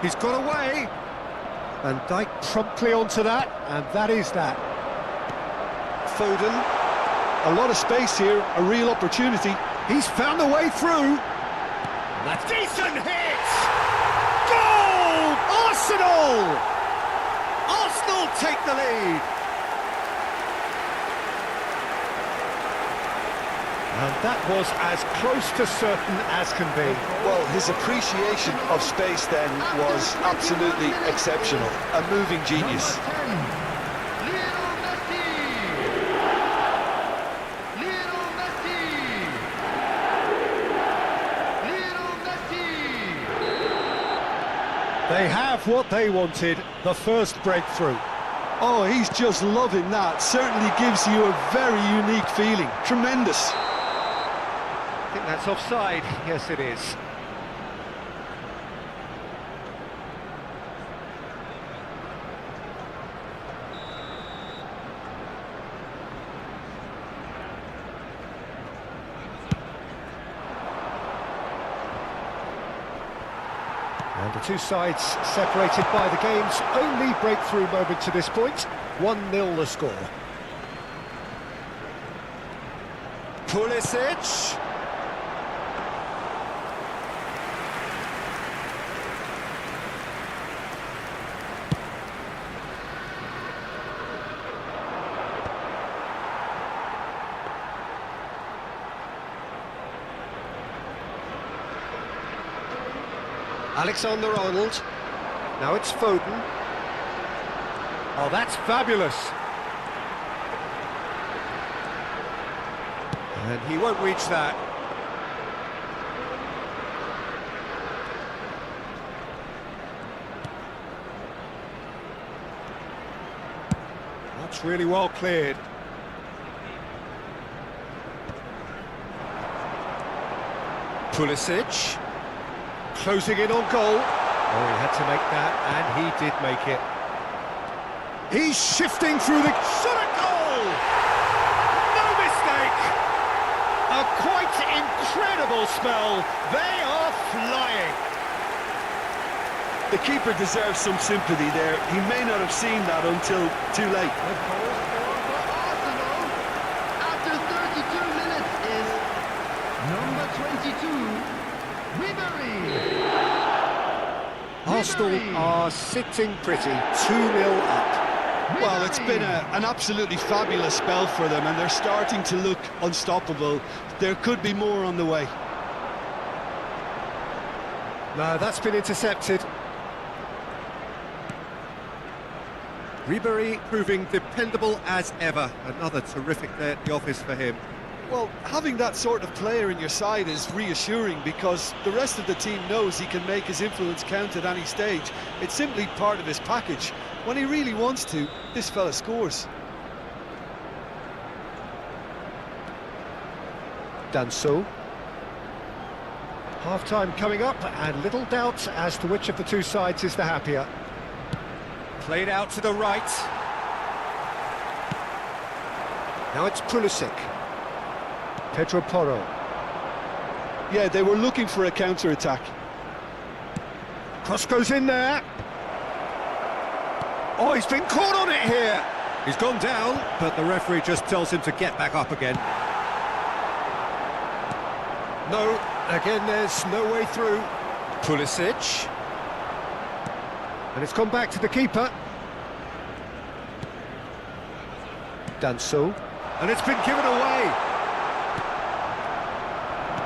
He's got away. Van Dijk promptly onto that, and that is that. Foden. A lot of space here, a real opportunity. He's found a way through. That's decent hit! Goal! Arsenal! Arsenal take the lead. And that was as close to certain as can be. Well, his appreciation of space then was absolutely exceptional. A moving genius. They have what they wanted, the first breakthrough. Oh, he's just loving that. Certainly gives you a very unique feeling. Tremendous. I think that's offside. Yes, it is. And the two sides separated by the game's only breakthrough moment to this point. 1-0 the score. Pulisic. Alexander-Arnold. Now it's Foden. Oh, that's fabulous. And he won't reach that. That's really well cleared. Pulisic. Closing in on goal. Oh, he had to make that, and he did make it. He's shifting through the... Shot at goal! No mistake! A quite incredible spell. They are flying. The keeper deserves some sympathy there. He may not have seen that until too late. The goal scorer for Arsenal after 32 minutes is number 22, Ribery. Arsenal are sitting pretty, 2-0 up. Well, it's been an absolutely fabulous spell for them, and they're starting to look unstoppable. There could be more on the way. No, that's been intercepted. Ribery proving dependable as ever. Another terrific day at the office for him. Well, having that sort of player in your side is reassuring because the rest of the team knows he can make his influence count at any stage. It's simply part of his package. When he really wants to, this fella scores. Done so. Half-time coming up, and little doubt as to which of the two sides is the happier. Played out to the right. Now it's Pulisic. Pedro Porro. Yeah, they were looking for a counter-attack. Cross goes in there. Oh, he's been caught on it here. He's gone down, but the referee just tells him to get back up again. No, again there's no way through. Pulisic. And it's gone back to the keeper. Done so. And it's been given away.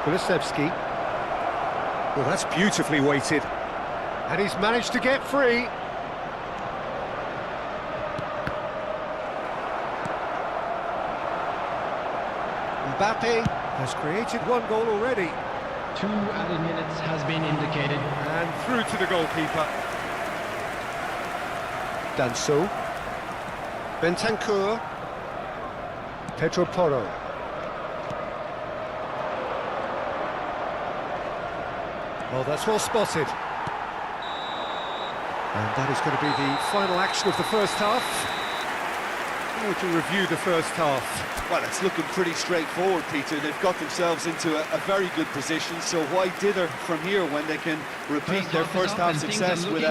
Kulusevski. Well, that's beautifully weighted. And he's managed to get free. Mbappe has created one goal already. 2 added minutes has been indicated. And through to the goalkeeper. Done so. Bentancur. Pedro Porro. Oh, that's well spotted. And that is going to be the final action of the first half. How would you review the first half? Well, it's looking pretty straightforward, Peter. They've got themselves into a very good position, so why dither from here when they can repeat their first half success with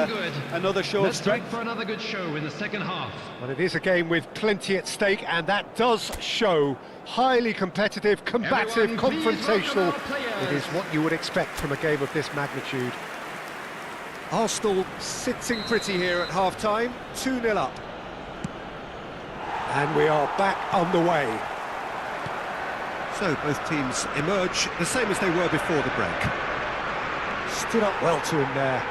another show of strength? For another good show in the second half. Well, it is a game with plenty at stake, and that does show. Highly competitive, combative, Everyone, confrontational. players. It is what you would expect from a game of this magnitude. Arsenal sitting pretty here at half-time, 2-0 up. And we are back underway. So both teams emerge the same as they were before the break. Stood up well to him there.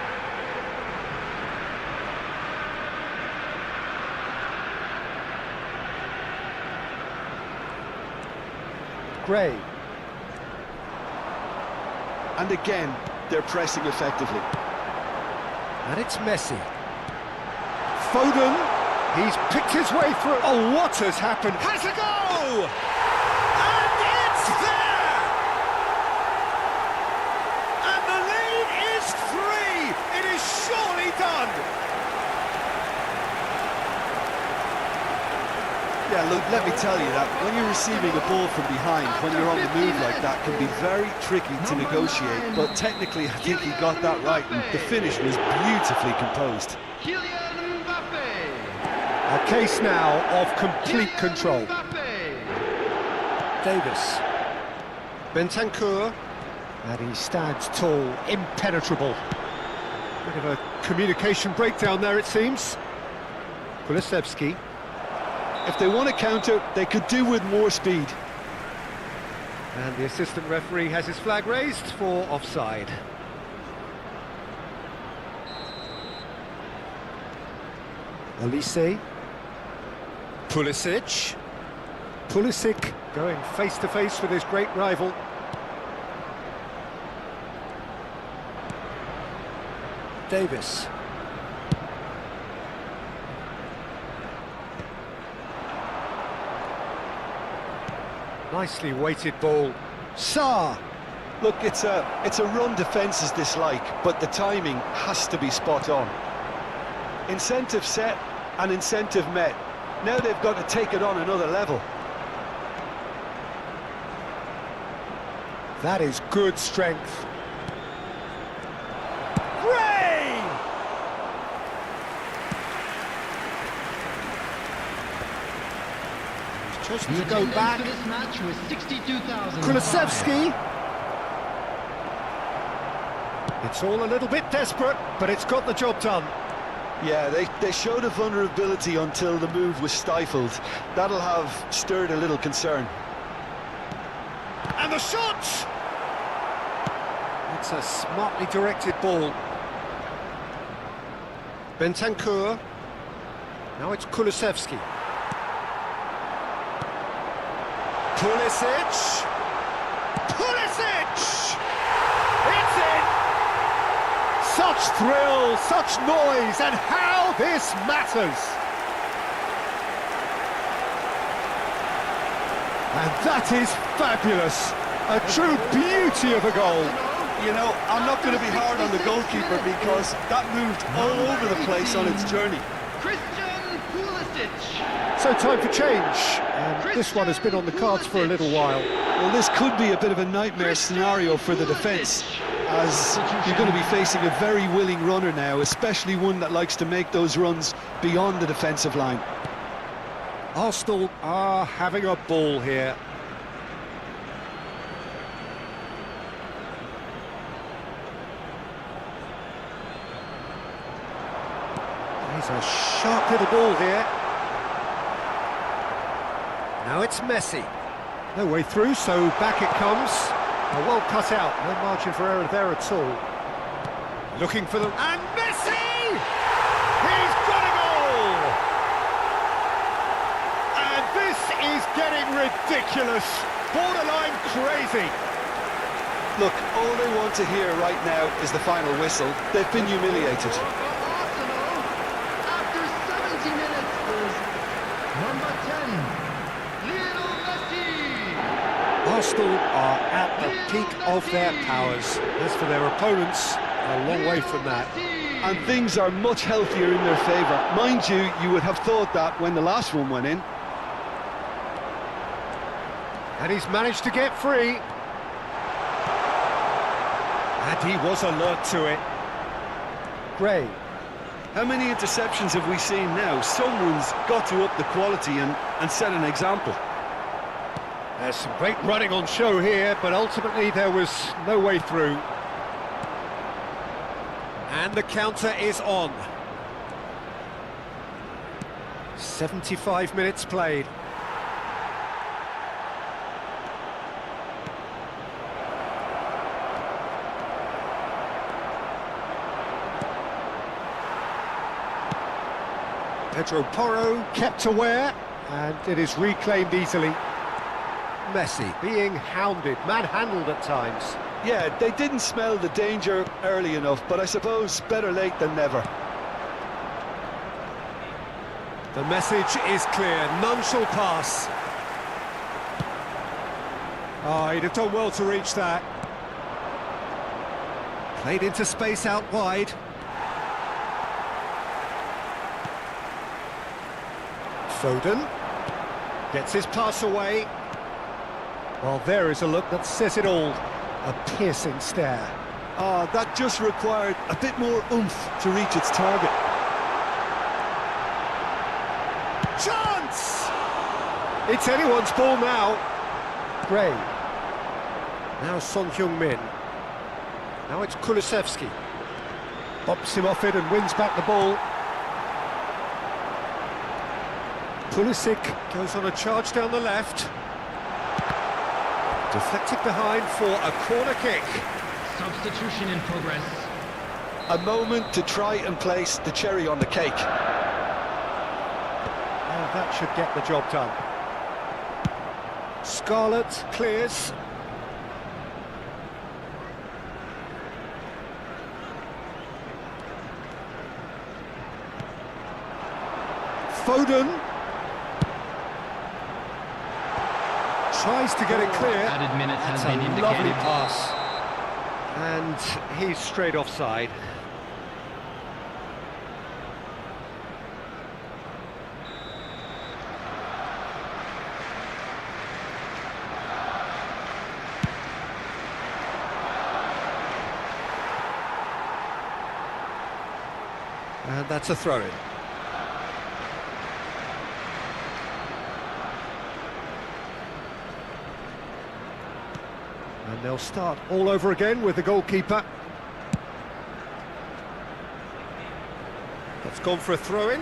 Gray. And again, they're pressing effectively. And it's Messi. Foden. He's picked his way through. Oh, what has happened? Has a go! And it's there! And the lead is 3. It is surely done. Yeah, look, let me tell you that when you're receiving a ball from behind, when you're on the move like that, can be very tricky to negotiate. But technically, I think he got that right, and the finish was beautifully composed. Kylian Mbappe. A case now of complete control. Davis. Bentancur. And he stands tall, impenetrable. Bit of a communication breakdown there, it seems. Kulusevski. If they want to counter, they could do with more speed. And the assistant referee has his flag raised for offside. Elise. Pulisic. Pulisic going face-to-face with his great rival. Davis. Nicely weighted ball. Sarr. Look, it's a run defence is dislike, but the timing has to be spot on. Incentive set, and incentive met. Now they've got to take it on another level. That is good strength. Gray! He's just The to go attendance back. for this match was 62,000. Kulusevski. It's all a little bit desperate, but it's got the job done. Yeah, they showed a vulnerability until the move was stifled. That'll have stirred a little concern. And the shot! It's a smartly directed ball. Bentancur. Now it's Kulusevski. Pulisic! Pulisic! It's in! Such thrill, such noise, and how this matters! And that is fabulous! A true beauty of a goal! You know, I'm not going to be hard on the goalkeeper because that moved all over the place on its journey. Christian Pulisic. So time for change, and this one has been on the cards for a little while. Well, this could be a bit of a nightmare scenario for the defence, as you're going to be facing a very willing runner now, especially one that likes to make those runs beyond the defensive line. Arsenal are having a ball here. He's a sharp little ball here. Now it's Messi. No way through, so back it comes. Well cut out, no margin for error there at all. Looking for them, and Messi! He's got a goal! And this is getting ridiculous, borderline crazy. Look, all they want to hear right now is the final whistle. They've been humiliated. Arsenal, after 70 minutes, is number 10, Lionel Messi. Arsenal are at the peak of their powers. As for their opponents, a long way from that. And things are much healthier in their favour. Mind you, you would have thought that when the last one went in. And he's managed to get free. And he was alert to it. Gray. How many interceptions have we seen now? Someone's got to up the quality and set an example. There's some great running on show here, but ultimately there was no way through. And the counter is on. 75 minutes played. Pedro Porro kept aware, and it is reclaimed easily. Messi being hounded, manhandled at times. Yeah, they didn't smell the danger early enough, but I suppose better late than never. The message is clear, none shall pass. Oh, he'd have done well to reach that. Played into space out wide. Foden gets his pass away. Well, there is a look that says it all. A piercing stare. Ah, that just required a bit more oomph to reach its target. Chance! It's anyone's ball now. Gray. Now Son Heung-min. Now it's Kulusevski. Bops him off it and wins back the ball. Pulisic goes on a charge down the left. Deflected behind for a corner kick. Substitution in progress. A moment to try and place the cherry on the cake. Oh, that should get the job done. Scarlett clears. Foden tries to get it clear. Added minutes has That's been a indicated. lovely pass. And he's straight offside. And that's a throw-in. And they'll start all over again with the goalkeeper. That's gone for a throw-in.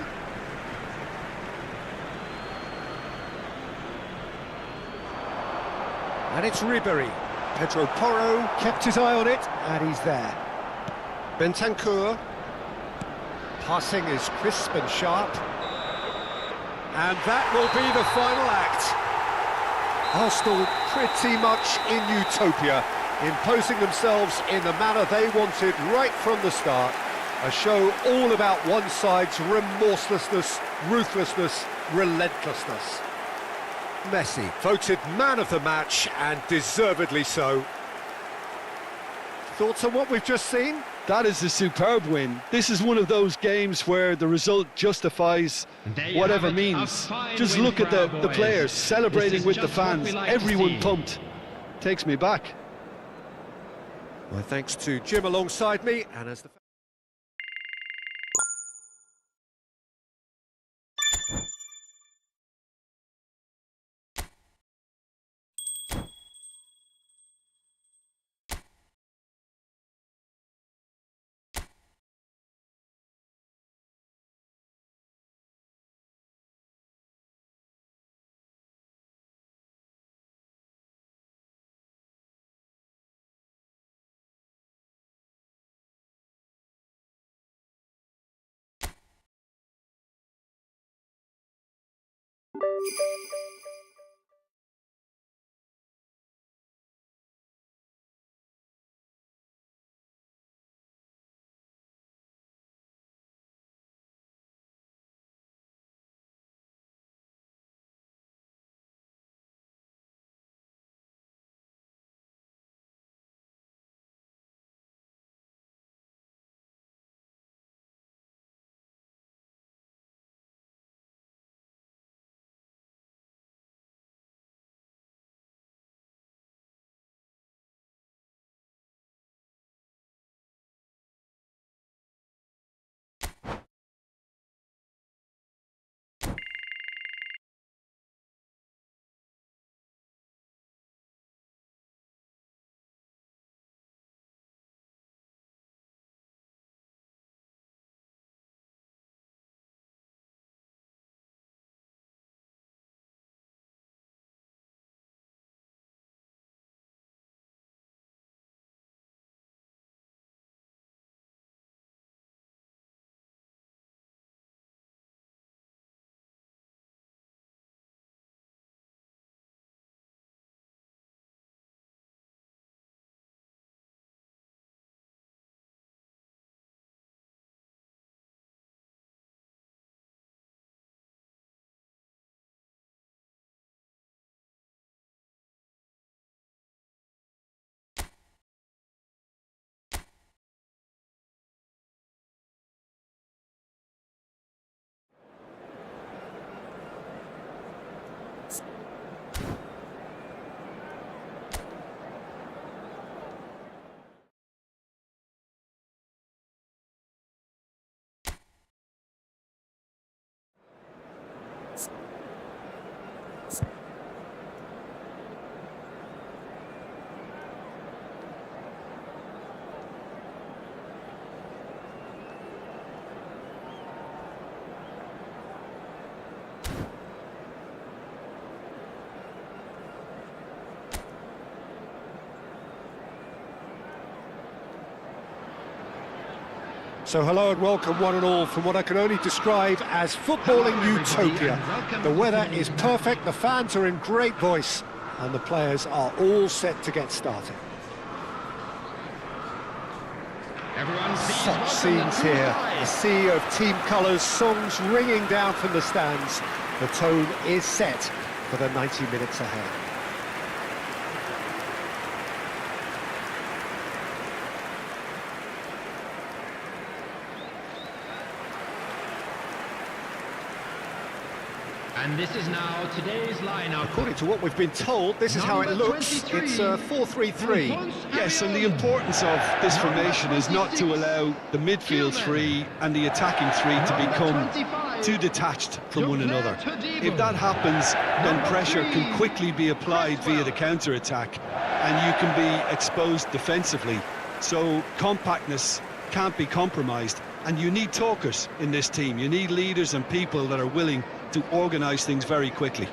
And it's Ribery. Pedro Porro kept his eye on it, and he's there. Bentancur. Passing is crisp and sharp. And that will be the final act. Arsenal pretty much in utopia, imposing themselves in the manner they wanted right from the start. A show all about one side's remorselessness, ruthlessness, relentlessness. Messi voted man of the match, and deservedly so. Thoughts on what we've just seen? That is a superb win. This is one of those games where the result justifies whatever means. Just look at the players celebrating with the fans, everyone pumped. Takes me back. My thanks to Jim alongside me, and as the... So hello and welcome one and all from what I can only describe as footballing utopia. The weather is perfect, the fans are in great voice, and the players are all set to get started. Such scenes here, a sea of team colours, songs ringing down from the stands. The tone is set for the 90 minutes ahead. And this is now today's lineup. According to what we've been told, this is how it Number looks. 23. It's a 4-3-3. Yes, and the importance of this formation is not to allow the midfield three and the attacking three to become too detached from one another. If that happens, then pressure can quickly be applied via the counter-attack, and you can be exposed defensively. So compactness can't be compromised, and you need talkers in this team. You need leaders and people that are willing to organise things very quickly.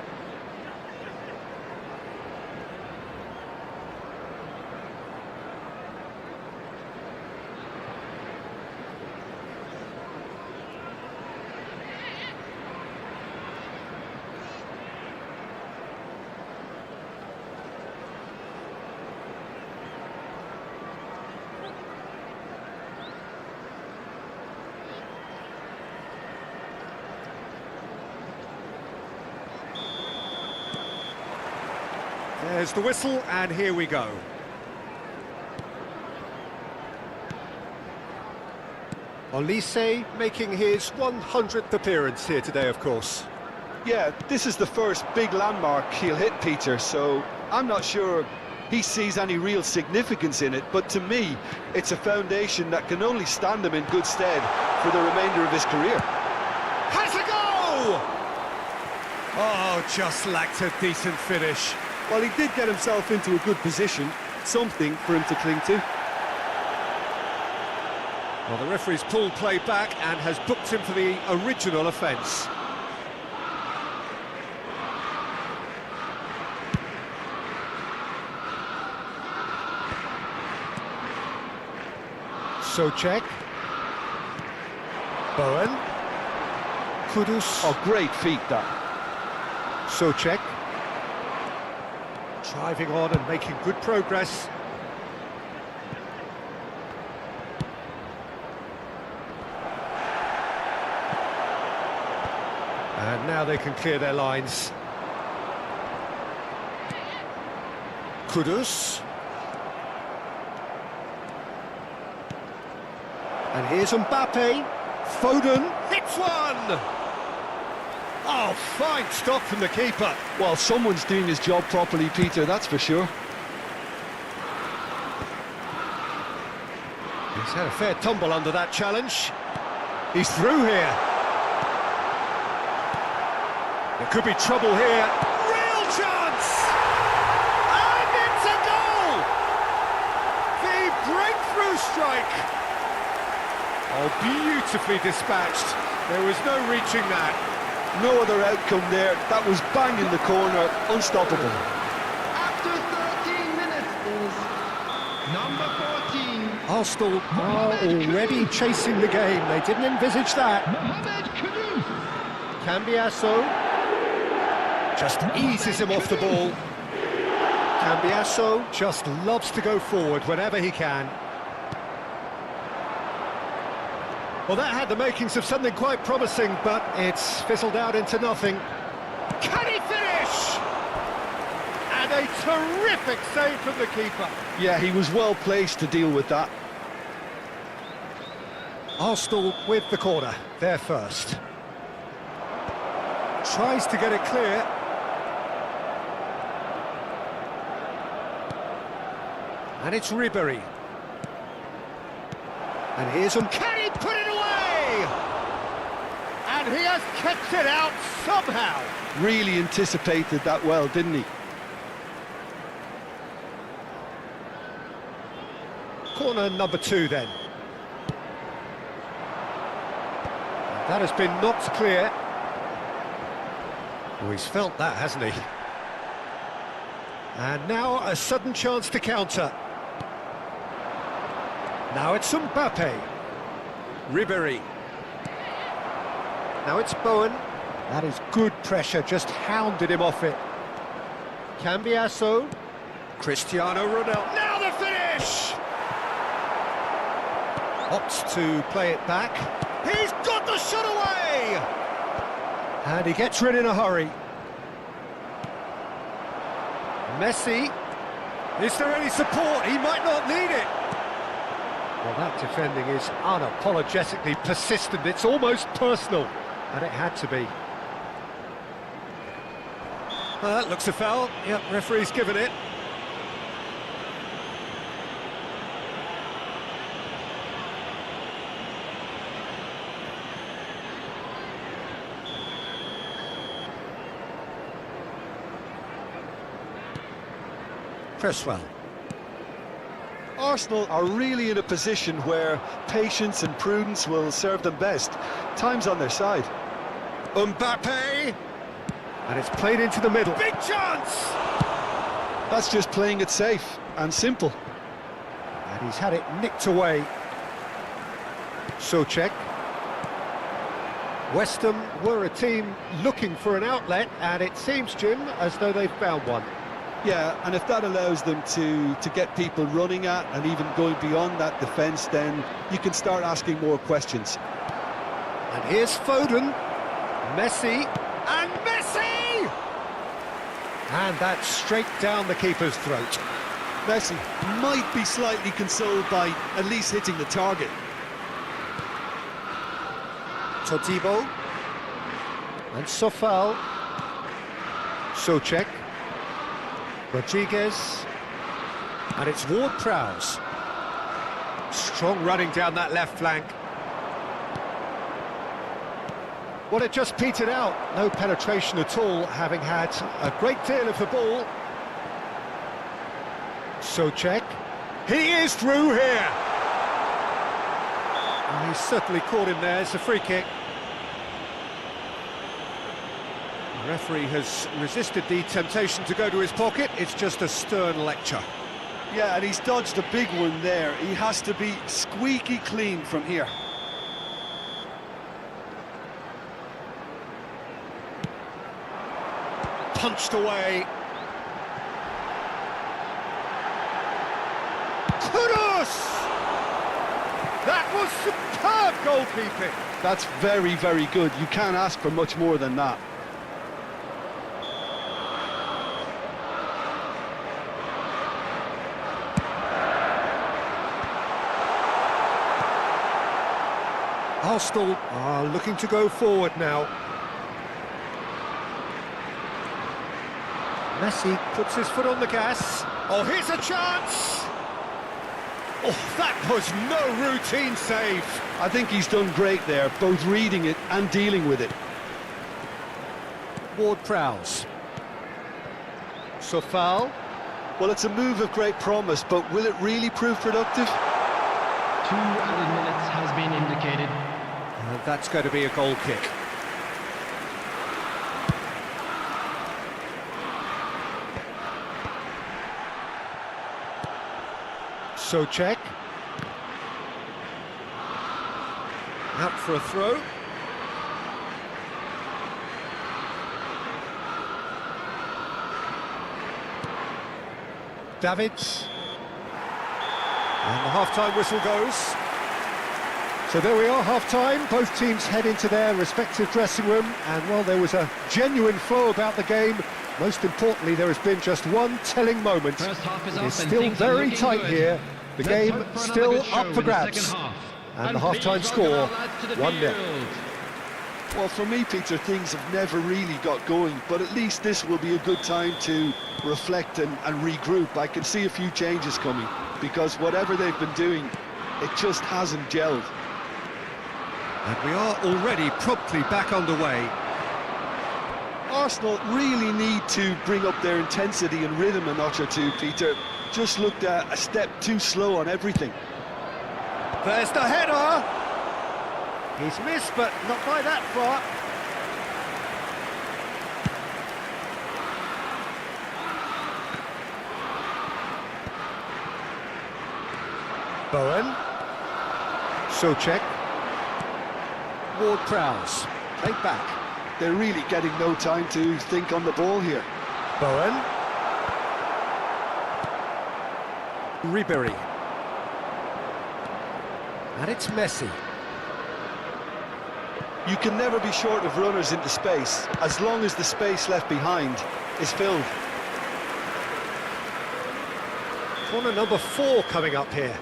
There's the whistle, and here we go. Olise making his 100th appearance here today, of course. Yeah, this is the first big landmark he'll hit, Peter, so I'm not sure he sees any real significance in it, but to me, it's a foundation that can only stand him in good stead for the remainder of his career. Has a go! Oh, just lacked a decent finish. Well, he did get himself into a good position, something for him to cling to. Well, the referee's pulled play back and has booked him for the original offence. Souček. Bowen. Kudus. Oh, great feat, that. Souček. Driving on and making good progress. And now they can clear their lines. Kudus. And here's Mbappe. Foden hits one! Oh, fine stop from the keeper. Well, someone's doing his job properly, Peter, that's for sure. He's had a fair tumble under that challenge. He's through here. There could be trouble here. Real chance! And it's a goal! The breakthrough strike. Oh, beautifully dispatched. There was no reaching that. No other outcome there. That was bang in the corner, unstoppable. After 13 minutes is number 14. Arsenal are already chasing the game. They didn't envisage that. Mohamed Kudus. Cambiasso just eases him off the ball. Cambiasso just loves to go forward whenever he can. Well, that had the makings of something quite promising, but it's fizzled out into nothing. Can he finish? And a terrific save from the keeper. Yeah, he was well placed to deal with that. Arsenal with the corner, they're first. Tries to get it clear. And it's Ribery. And here's can he put it away? And he has kept it out somehow. Really anticipated that well, didn't he? Corner number 2 then. That has been knocked clear. Oh, he's felt that, hasn't he? And now a sudden chance to counter. Now it's Mbappe. Ribery. Now it's Bowen. That is good pressure, just hounded him off it. Cambiasso. Cristiano Ronaldo. Now the finish! Opts to play it back. He's got the shot away! And he gets rid in a hurry. Messi. Is there any support? He might not need it. Well, that defending is unapologetically persistent. It's almost personal. And it had to be. Looks a foul. Yep, referee's given it. Cresswell. Arsenal are really in a position where patience and prudence will serve them best. Time's on their side. Mbappe! And it's played into the middle. Big chance! That's just playing it safe and simple. And he's had it nicked away. Souček. West Ham were a team looking for an outlet, and it seems, Jim, as though they've found one. Yeah, and if that allows them to get people running at and even going beyond that defence, then you can start asking more questions. And here's Foden. Messi. And Messi! And that's straight down the keeper's throat. Messi might be slightly consoled by at least hitting the target. Totibo. And Sofal. Souček. Rodriguez. And it's Ward-Prowse. Strong running down that left flank. Well, it just petered out. No penetration at all, having had a great deal of the ball. Souček. He is through here. And he's certainly caught him there. It's a free kick. The referee has resisted the temptation to go to his pocket. It's just a stern lecture. Yeah, and he's dodged a big one there. He has to be squeaky clean from here. Punched away. Kudos! That was superb goalkeeping. That's very, very good. You can't ask for much more than that. Arsenal are looking to go forward now. Messi puts his foot on the gas. Oh, here's a chance! Oh, that was no routine save. I think he's done great there, both reading it and dealing with it. Ward-Prowse. Sofal. Well, it's a move of great promise, but will it really prove productive? 2 added minutes has been indicated. And that's going to be a goal kick. Souček. Out for a throw. Davids. And the half-time whistle goes. So there we are, half-time. Both teams head into their respective dressing room. And, well, there was a genuine flow about the game. Most importantly, there has been just one telling moment. First half is It up is and still things are very looking tight good. here. The Let's game hope for another still good show up for in the grabs. second half. And the please half-time welcome score, our lads to the 1-0. field. Well, for me, Peter, things have never really got going, but at least this will be a good time to reflect and regroup. I can see a few changes coming, because whatever they've been doing, it just hasn't gelled. And we are already promptly back underway. Arsenal really need to bring up their intensity and rhythm a notch or two, Peter. Just looked a step too slow on everything. There's the header! He's missed, but not by that far. Bowen. Souček. Ward-Prowse. Played back. They're really getting no time to think on the ball here. Bowen. Ribery. And it's Messi. You can never be short of runners into space, as long as the space left behind is filled. Corner number 4 coming up here.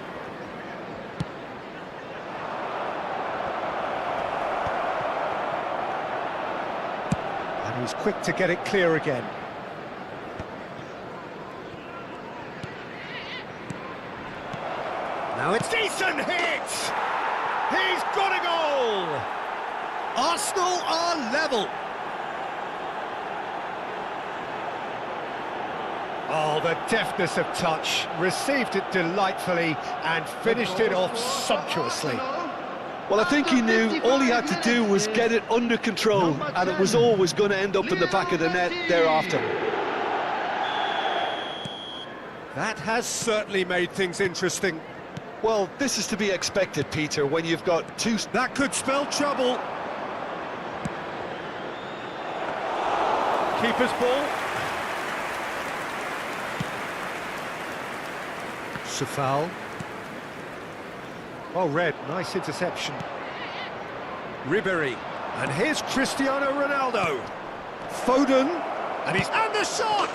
And he's quick to get it clear again. Now it's decent hit! He's got a goal! Arsenal are level. Oh, the deftness of touch, received it delightfully and finished it off sumptuously. Well, I think he knew all he had to do was get it under control, and it was always going to end up in the back of the net thereafter. That has certainly made things interesting. Well, this is to be expected, Peter, when you've got two... That could spell trouble. Keeper's ball. Foul. Oh, red, nice interception. Ribéry, and here's Cristiano Ronaldo. Foden, and the shot!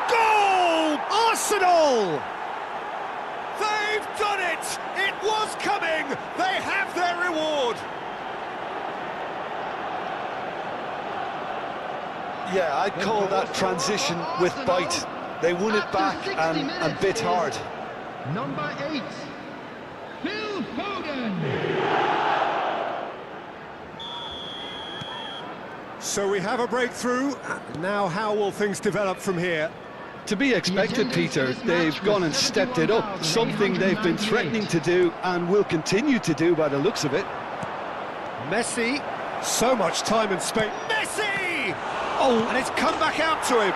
Goal! Arsenal! They've done it! It was coming! They have their reward! Yeah, I'd call that transition with bite. They won it back and bit hard. Number 8, Phil Foden. So we have a breakthrough. Now how will things develop from here? To be expected, Peter. They've gone and stepped it up, something they've been threatening to do and will continue to do by the looks of it. Messi, so much time and space. Messi! Oh, and it's come back out to him.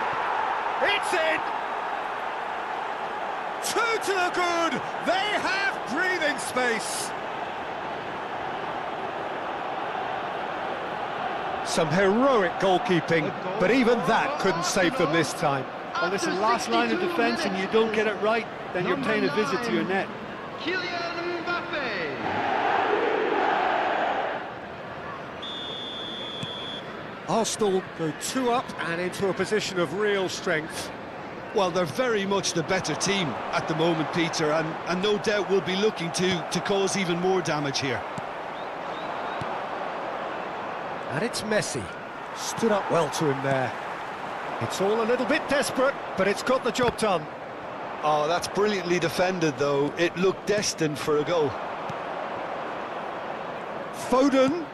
It's in! 2 to the good! They have breathing space! Some heroic goalkeeping, but even that couldn't save them this time. Well, listen, last line of defence and you don't get it right, then you're paying a visit to your net. Kylian Mbappe. Arsenal go 2 up and into a position of real strength. Well, they're very much the better team at the moment, Peter, and no doubt will be looking to cause even more damage here. And it's Messi. Stood up well to him there. It's all a little bit desperate, but it's got the job done. Oh, that's brilliantly defended, though. It looked destined for a goal. Foden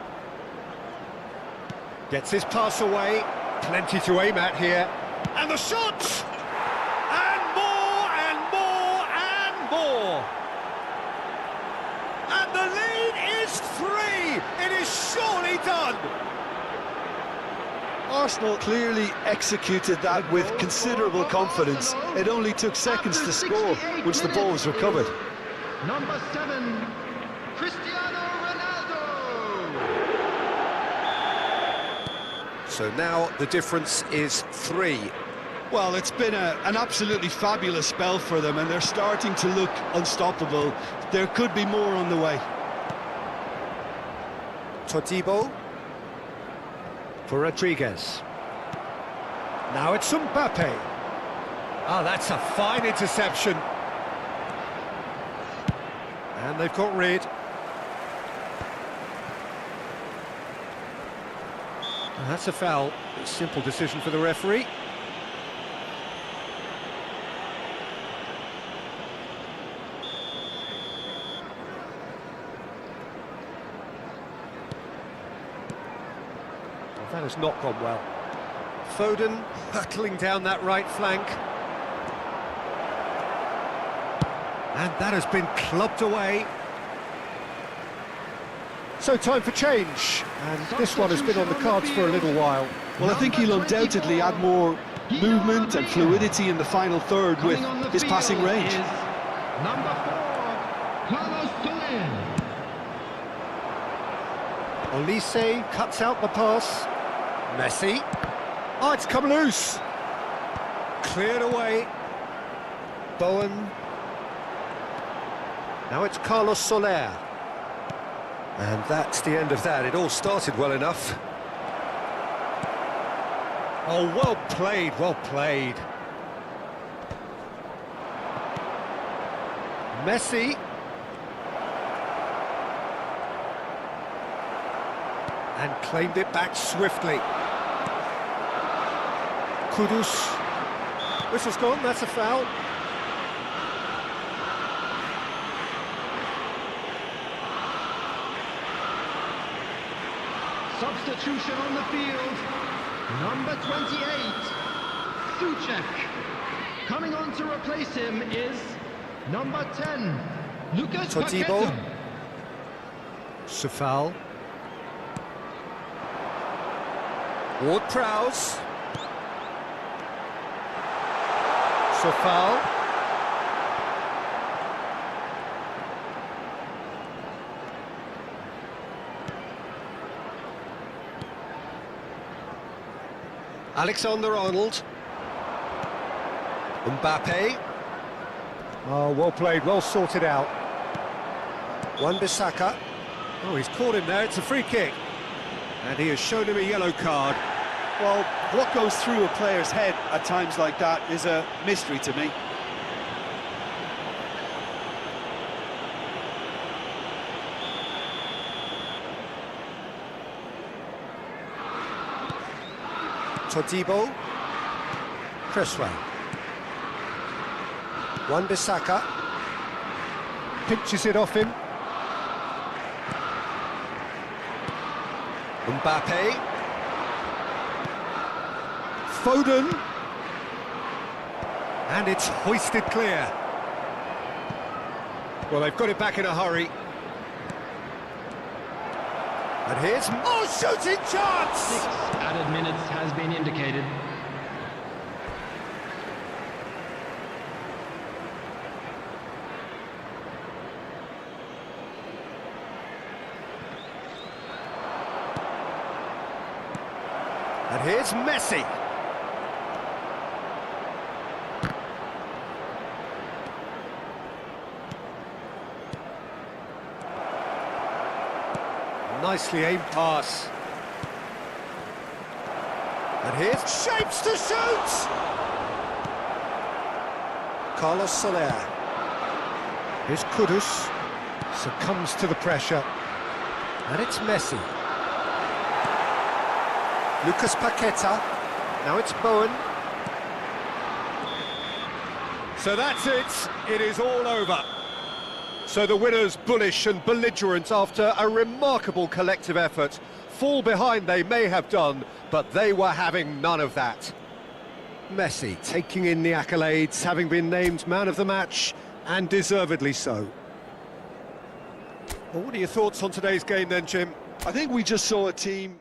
gets his pass away. Plenty to aim at here. And the shot! And more, and more, and more! And the lead is 3! It is surely done! Arsenal clearly executed that with considerable confidence. It only took seconds to score once the ball was recovered. Number 7, Cristiano Ronaldo. So now the difference is 3. Well, it's been an absolutely fabulous spell for them, and they're starting to look unstoppable. There could be more on the way. Todibo for Rodriguez. Now it's Mbappe. Ah, that's a fine interception. And they've got rid. And that's a foul. A simple decision for the referee. That has not gone well. Foden hurtling down that right flank. And that has been clubbed away. So time for change. And this one has been on the cards for a little while. Well, I think he'll undoubtedly add more movement and fluidity in the final third with his passing range. Number 4, Carlos Soler. Olise cuts out the pass. Messi. Oh, it's come loose. Cleared away. Bowen. Now it's Carlos Soler. And that's the end of that. It all started well enough. Oh, well played, well played. Messi. And claimed it back swiftly. Kudus. Whistle's gone, that's a foul. Substitution on the field. Number 28, Suchek. Coming on to replace him is number 10, Lucas Todibo. Paqueta. Safal. Ward-Prowse. Safal. Alexander-Arnold. Mbappe. Oh, well played, well sorted out. Wan-Bissaka. Oh, he's caught him there, it's a free kick. And he has shown him a yellow card. Well, what goes through a player's head at times like that is a mystery to me. Todibo. Cresswell. Wan-Bissaka. Pinches it off him. Mbappe. Foden. And it's hoisted clear. Well, they've got it back in a hurry. And here's... Oh, shooting chance! 6 added minutes has been indicated. And here's Messi. Nicely aimed pass. And here's shapes to shoot! Carlos Soler. Here's Kudus. Succumbs to the pressure. And it's Messi. Lucas Paqueta. Now it's Bowen. So that's it. It is all over. So the winners, bullish and belligerent after a remarkable collective effort. Fall behind they may have done, but they were having none of that. Messi taking in the accolades, having been named man of the match, and deservedly so. Well, what are your thoughts on today's game then, Jim? I think we just saw a team...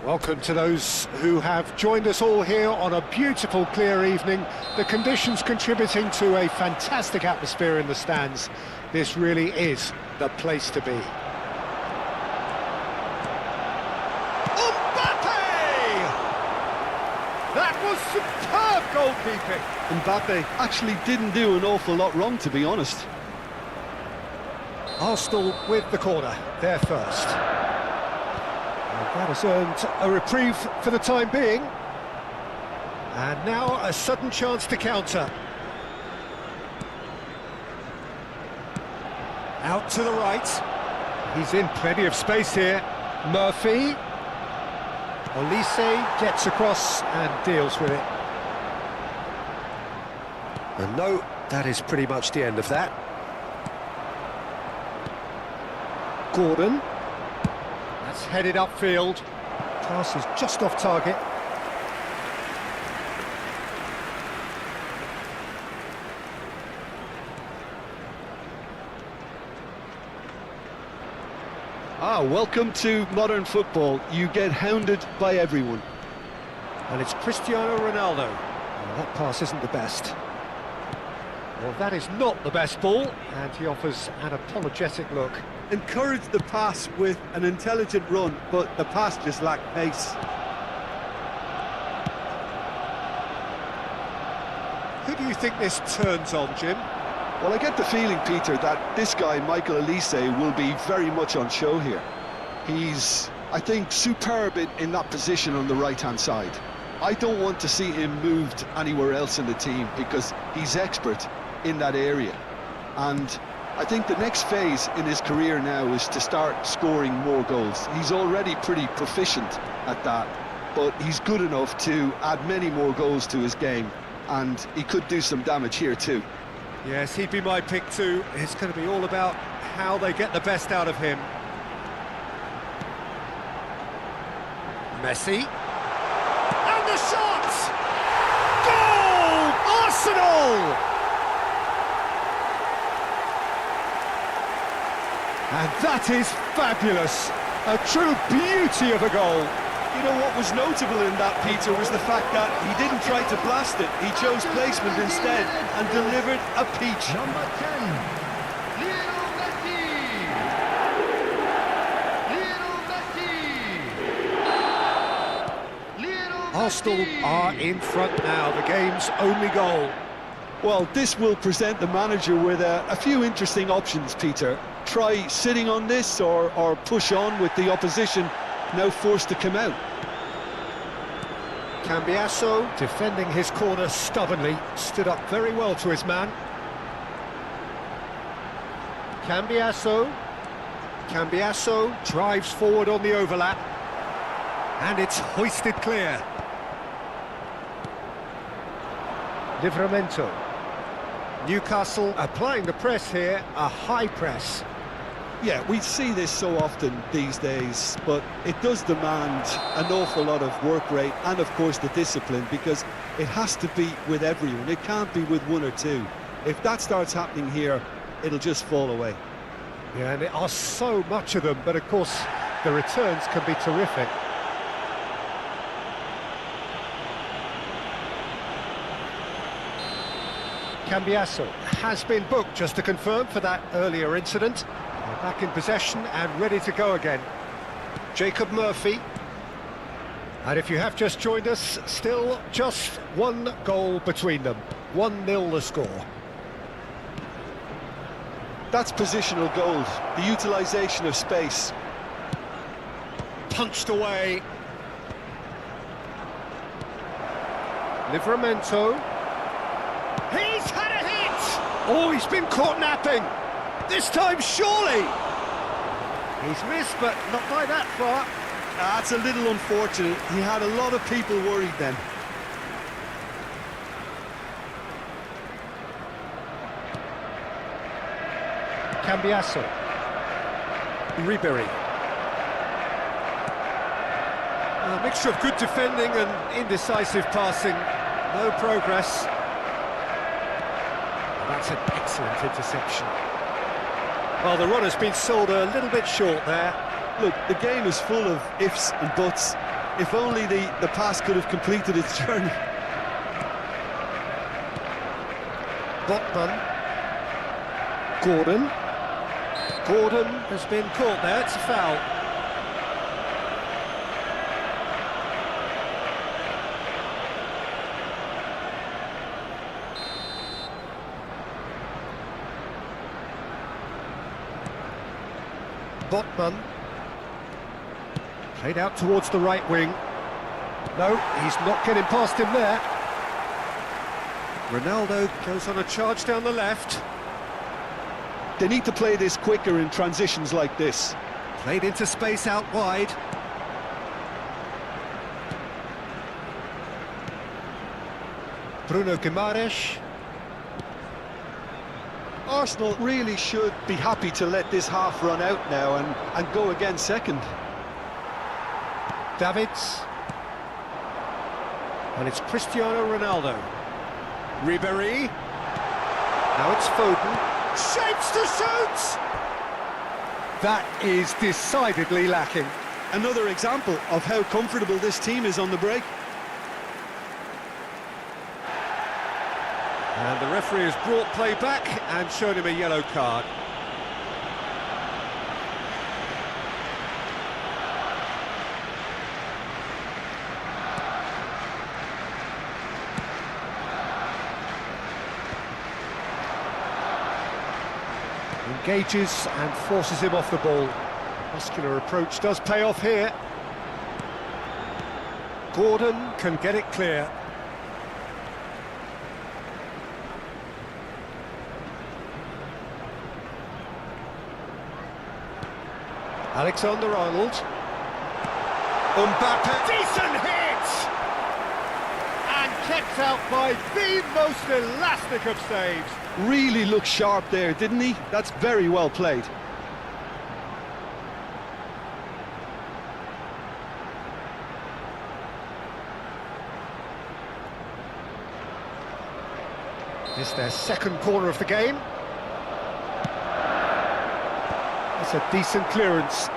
Welcome to those who have joined us all here on a beautiful, clear evening. The conditions contributing to a fantastic atmosphere in the stands. This really is the place to be. goalkeeping. Mbappe actually didn't do an awful lot wrong, to be honest. Arsenal with the corner, they're first. And that has earned a reprieve for the time being. And now a sudden chance to counter. Out to the right. He's in plenty of space here. Murphy. Olise gets across and deals with it. And no, that is pretty much the end of that. Gordon. That's headed upfield. Pass is just off target. Welcome to modern football. You get hounded by everyone. And it's Cristiano Ronaldo. Well, that pass isn't the best. Well, that is not the best ball, and he offers an apologetic look. Encourage the pass with an intelligent run, but the pass just lacked pace. Who do you think this turns on, Jim? Well, I get the feeling, Peter, that this guy, Michael Olise, will be very much on show here. He's, I think, superb in that position on the right-hand side. I don't want to see him moved anywhere else in the team because he's expert in that area. And I think the next phase in his career now is to start scoring more goals. He's already pretty proficient at that, but he's good enough to add many more goals to his game, and he could do some damage here too. Yes, he'd be my pick too. It's going to be all about how they get the best out of him. Messi. And the shot! Goal! Arsenal! And that is fabulous. A true beauty of a goal. You know what was notable in that, Peter, was the fact that he didn't try to blast it. He chose placement instead and delivered a peach. Number 10, Lionel Messi! Lionel Messi! Arsenal are in front now, the game's only goal. Well, this will present the manager with a few interesting options, Peter. Try sitting on this or push on with the opposition now forced to come out. Cambiasso, defending his corner stubbornly, stood up very well to his man. Cambiasso drives forward on the overlap, and it's hoisted clear. Livramento. Newcastle applying the press here, a high press. Yeah, we see this so often these days, but it does demand an awful lot of work rate and, of course, the discipline, because it has to be with everyone. It can't be with one or two. If that starts happening here, it'll just fall away. Yeah, and there are so much of them, but of course, the returns can be terrific. Cambiasso has been booked, just to confirm, for that earlier incident. They're back in possession and ready to go again. Jacob Murphy. And if you have just joined us, still just one goal between them. 1-0 the score. That's positional gold, the utilisation of space. Punched away. Livramento. He's had a hit! Oh, he's been caught napping. This time, surely! He's missed, but not by that far. That's a little unfortunate. He had a lot of people worried then. Cambiasso. Ribery. A mixture of good defending and indecisive passing. No progress. That's an excellent interception. Well, the run has been sold a little bit short there. Look, the game is full of ifs and buts. If only the pass could have completed its journey. Botman. Gordon. Gordon has been caught there, it's a foul. Botman. Played out towards the right wing. No, he's not getting past him there. Ronaldo goes on a charge down the left. They need to play this quicker in transitions like this. Played into space out wide. Bruno Guimaraes. Arsenal really should be happy to let this half run out now and go again second. Davids. And it's Cristiano Ronaldo. Ribéry. Now it's Foden. Shapes to shoot! That is decidedly lacking. Another example of how comfortable this team is on the break. And the referee has brought play back and shown him a yellow card. Engages and forces him off the ball. Muscular approach does pay off here. Gordon can get it clear. Alexander-Arnold. Mbappe. Decent hit! And kept out by the most elastic of saves. Really looked sharp there, didn't he? That's very well played. It's their second corner of the game. That's a decent clearance.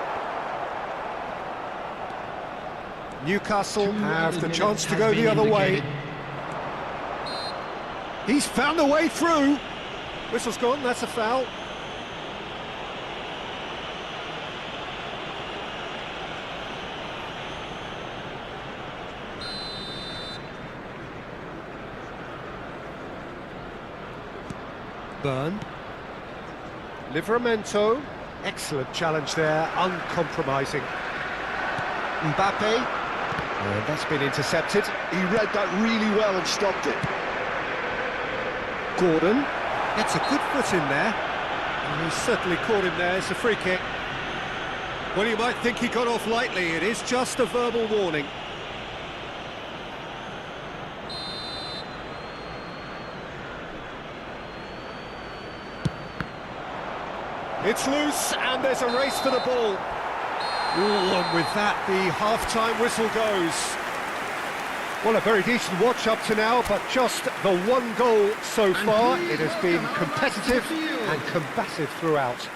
Newcastle have the chance to go the other way. He's found a way through. Whistle's gone, that's a foul. Burn. Livramento. Excellent challenge there, uncompromising. Mbappe. And that's been intercepted. He read that really well and stopped it. Gordon gets a good foot in there, and he's certainly caught him there. It's a free kick. Well, you might think he got off lightly. It is just a verbal warning. It's loose, and there's a race for the ball. Ooh, and with that, the half-time whistle goes. Well, a very decent watch up to now, but just the one goal so far. It has been competitive and combative throughout.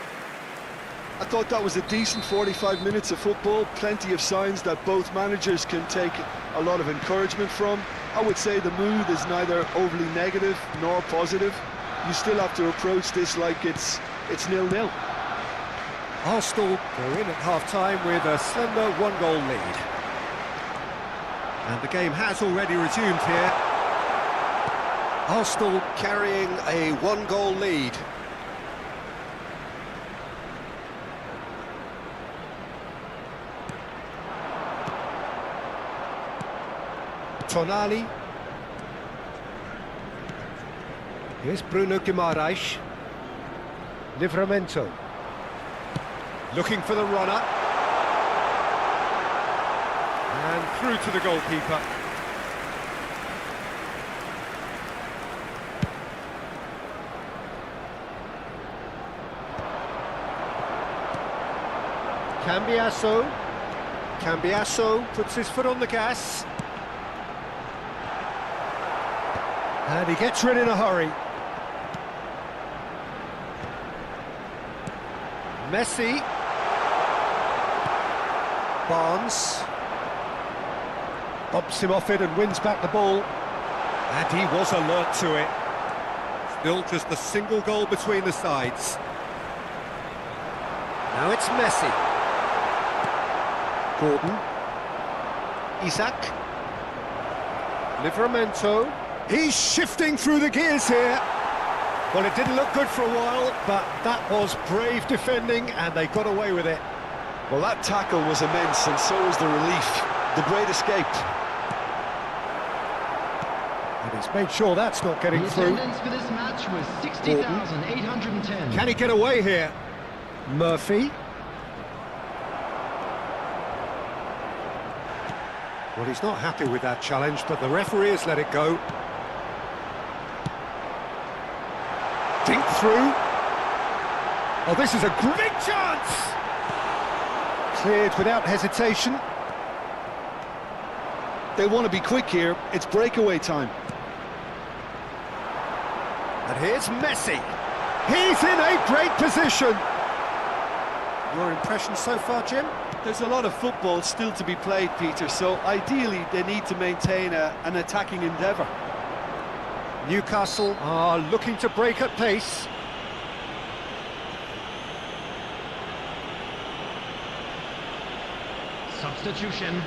I thought that was a decent 45 minutes of football, plenty of signs that both managers can take a lot of encouragement from. I would say the mood is neither overly negative nor positive. You still have to approach this like it's 0-0. Arsenal go in at half-time with a slender one-goal lead. And the game has already resumed here. Arsenal carrying a one-goal lead. Tonali. Here's Bruno Guimaraes. Livramento. Looking for the runner. And through to the goalkeeper. Cambiasso puts his foot on the gas. And he gets rid in a hurry. Messi. Barnes. Bumps him off it and wins back the ball. And he was alert to it. Still just a single goal between the sides. Now it's Messi. Gordon. Isak. Livramento. He's shifting through the gears here. Well, it didn't look good for a while, but that was brave defending, and they got away with it. Well, that tackle was immense, and so was the relief. The great escape. And he's made sure that's not getting The through. attendance for this match was 60,810. Can he get away here? Murphy. Well, he's not happy with that challenge, but the referee has let it go. Dink through. Oh, this is a big chance! Cleared without hesitation. They want to be quick here. It's breakaway time. And here's Messi. He's in a great position. Your impression so far, Jim? There's a lot of football still to be played, Peter, so ideally they need to maintain an attacking endeavour. Newcastle are looking to break at pace. Substitution.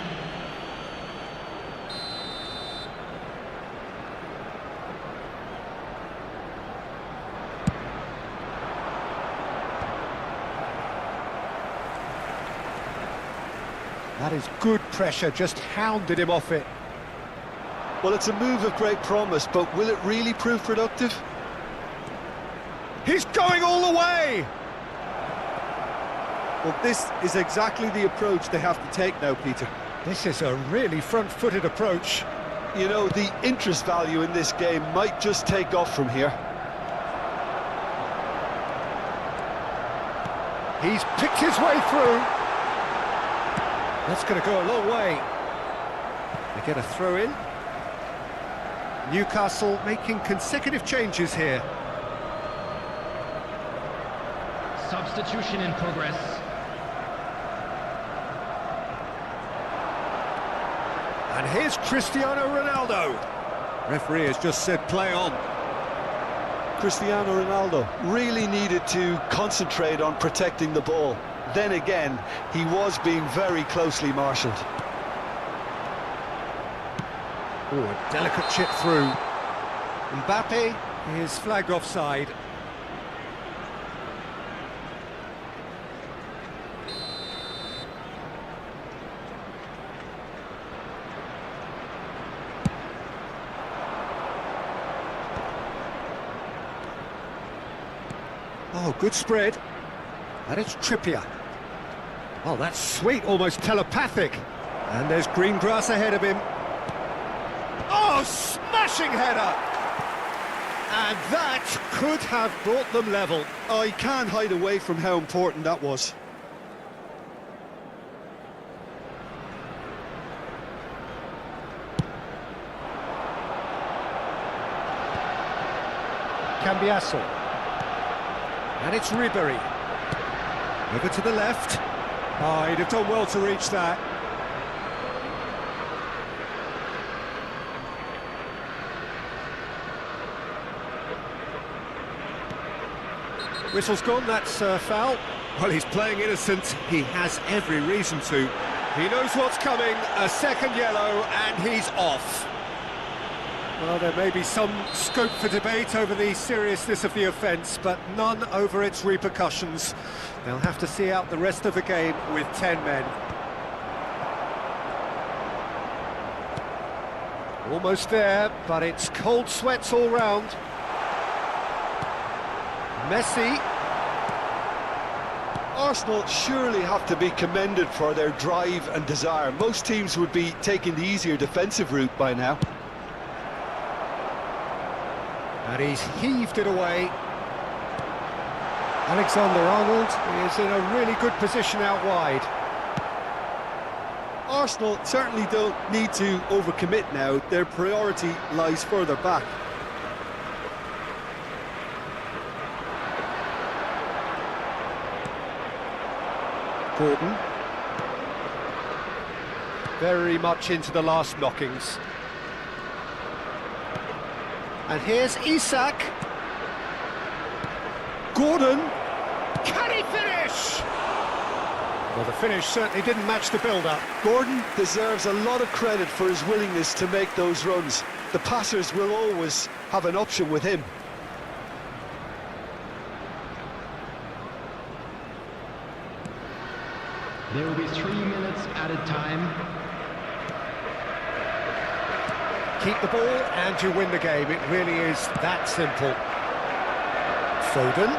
That is good pressure, just hounded him off it. Well, it's a move of great promise, but will it really prove productive? He's going all the way! Well, this is exactly the approach they have to take now, Peter. This is a really front-footed approach. You know, the interest value in this game might just take off from here. He's picked his way through. That's going to go a long way. They get a throw in. Newcastle making consecutive changes here. Substitution in progress. And here's Cristiano Ronaldo. Referee has just said play on. Cristiano Ronaldo really needed to concentrate on protecting the ball. Then again, he was being very closely marshalled. Oh, a delicate chip through. Mbappe is flagged offside. Oh, good spread. And it's Trippier. Oh, that's sweet, almost telepathic. And there's green grass ahead of him. Oh, smashing header! And that could have brought them level. Oh, he can't hide away from how important that was. Cambiasso. And it's Ribery. Over to the left. Oh, he'd have done well to reach that. Whistle's gone, that's foul. Well, he's playing innocent. He has every reason to. He knows what's coming. A second yellow, and he's off. Well, there may be some scope for debate over the seriousness of the offence, but none over its repercussions. They'll have to see out the rest of the game with 10 men. Almost there, but it's cold sweats all round. Messi. Arsenal surely have to be commended for their drive and desire. Most teams would be taking the easier defensive route by now. And he's heaved it away. Alexander-Arnold is in a really good position out wide. Arsenal certainly don't need to overcommit now. Their priority lies further back. Gordon. Very much into the last knockings. And here's Isak. Gordon. Can he finish? Well, the finish certainly didn't match the build-up. Gordon deserves a lot of credit for his willingness to make those runs. The passers will always have an option with him. There will be 3 minutes added time. Keep the ball and you win the game. It really is that simple. Foden.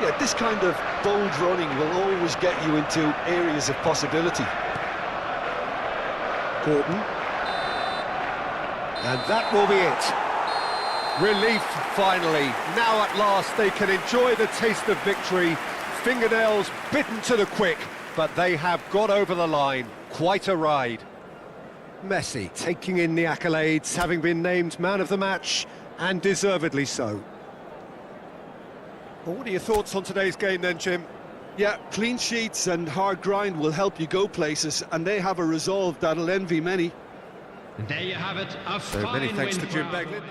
Yeah, this kind of bold running will always get you into areas of possibility. Gordon. And that will be it. Relief, finally. Now at last they can enjoy the taste of victory. Fingernails bitten to the quick, but they have got over the line. Quite a ride. Messi taking in the accolades, having been named man of the match, and deservedly so. Well, what are your thoughts on today's game then, Jim? Yeah, clean sheets and hard grind will help you go places, and they have a resolve that'll envy many. And there you have it, a So fine many thanks win to Jim for Beglin.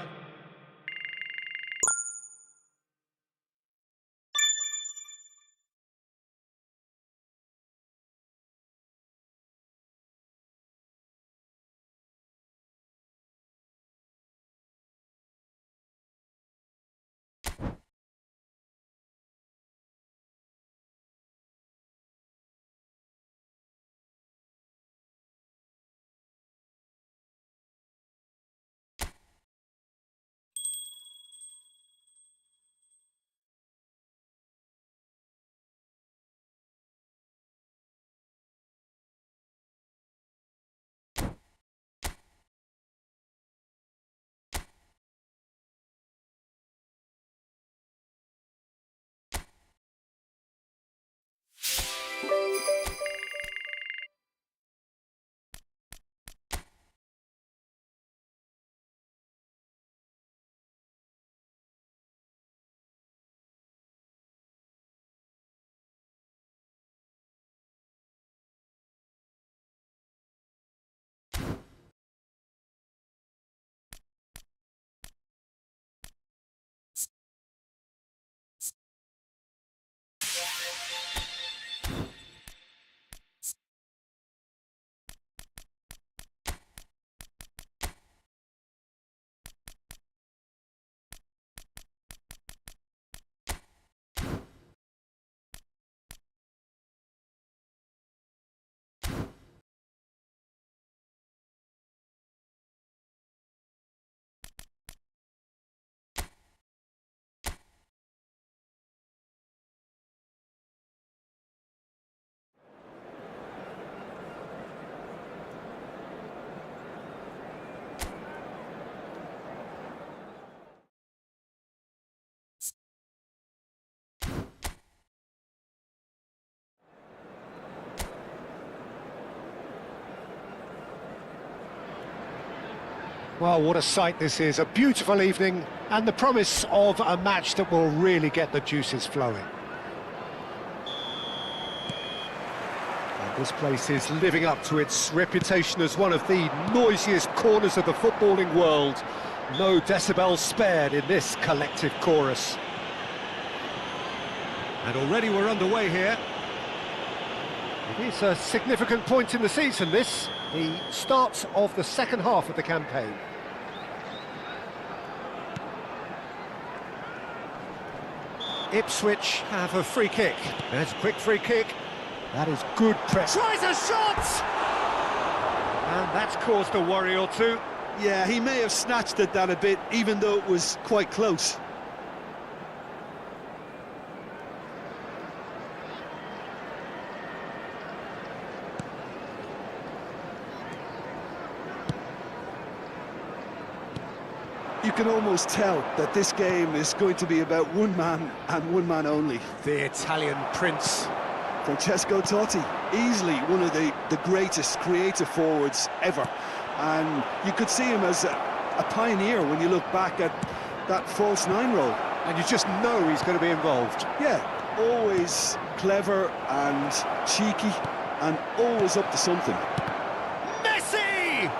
Well, what a sight this is. A beautiful evening and the promise of a match that will really get the juices flowing. And this place is living up to its reputation as one of the noisiest corners of the footballing world. No decibels spared in this collective chorus. And already we're underway here. It is a significant point in the season, this. The start of the second half of the campaign. Ipswich have a free kick. There's a quick free kick. That is good press. Tries a shot! And that's caused a worry or two. Yeah, he may have snatched at that a bit, even though it was quite close. You can almost tell that this game is going to be about one man and one man only. The Italian prince. Francesco Totti, easily one of the greatest creative forwards ever. And you could see him as a pioneer when you look back at that false nine role. And you just know he's going to be involved. Yeah, always clever and cheeky and always up to something. Messi!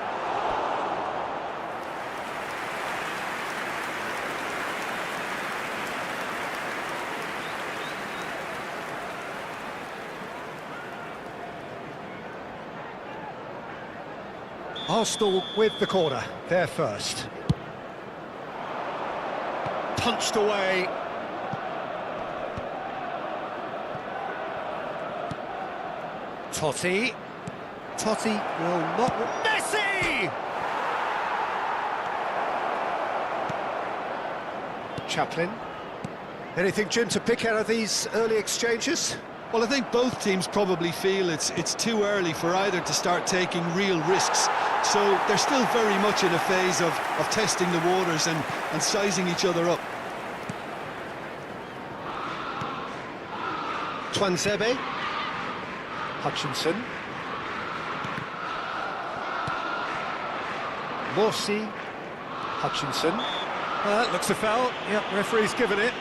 Arsenal with the corner, they're first. punched away. Totti. Totti will not... Messi! Chaplin. Anything, Jim, to pick out of these early exchanges? Well, I think both teams probably feel it's too early for either to start taking real risks. So they're still very much in a phase of testing the waters and sizing each other up. Tuanzebe. Hutchinson. Morsi. Hutchinson. That looks a foul. Yep, referee's given it.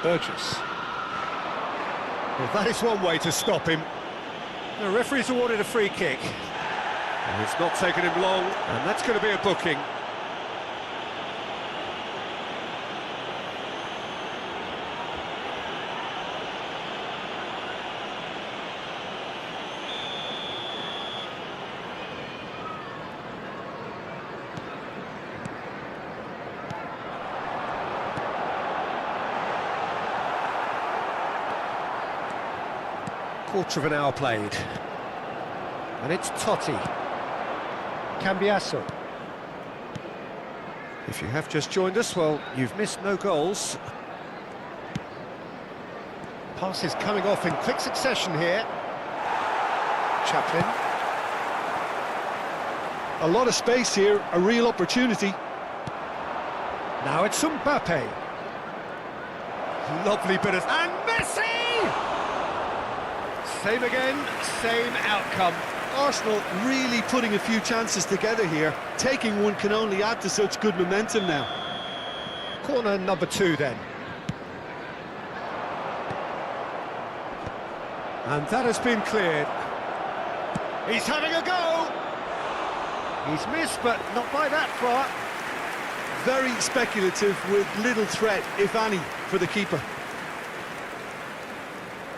Burgess. Well, that is one way to stop him. The referee's awarded a free kick. And it's not taken him long, and that's going to be a booking. Quarter of an hour played. And it's Totti. Cambiasso. If you have just joined us, well, you've missed no goals. Passes coming off in quick succession here. Chaplin. A lot of space here, a real opportunity. Now it's Mbappe. Lovely bit of... And Messi! Same again, same outcome. Arsenal really putting a few chances together here. Taking one can only add to such good momentum now. Corner number 2 then. And that has been cleared. He's having a go! He's missed, but not by that far. Very speculative with little threat, if any, for the keeper.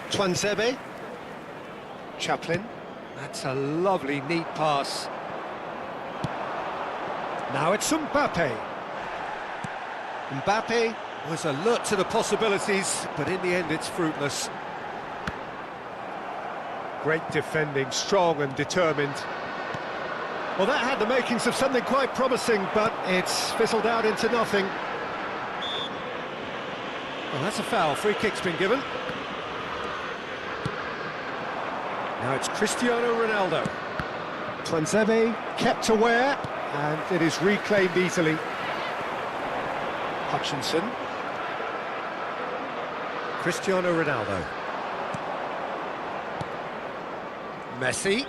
Tuanzebe. Chaplin. That's a lovely, neat pass. Now it's Mbappe. Mbappe was alert to the possibilities, but in the end it's fruitless. Great defending, strong and determined. Well, that had the makings of something quite promising, but it's fizzled out into nothing. Well, that's a foul. Free kick's been given. Now it's Cristiano Ronaldo. Tuanzebe kept aware, and it is reclaimed easily. Hutchinson. Cristiano Ronaldo. Messi.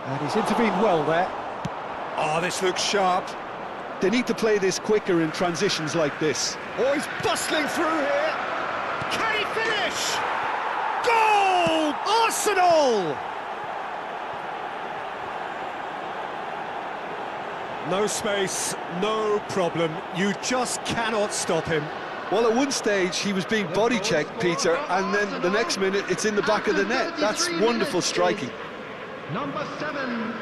And he's intervened well there. Oh, this looks sharp. They need to play this quicker in transitions like this. Oh, he's bustling through here. Can he finish? Goal! Arsenal! No space, no problem. You just cannot stop him. Well, at one stage he was being body checked, Peter, and then the next minute it's in the back of the net. That's wonderful striking. Number 7,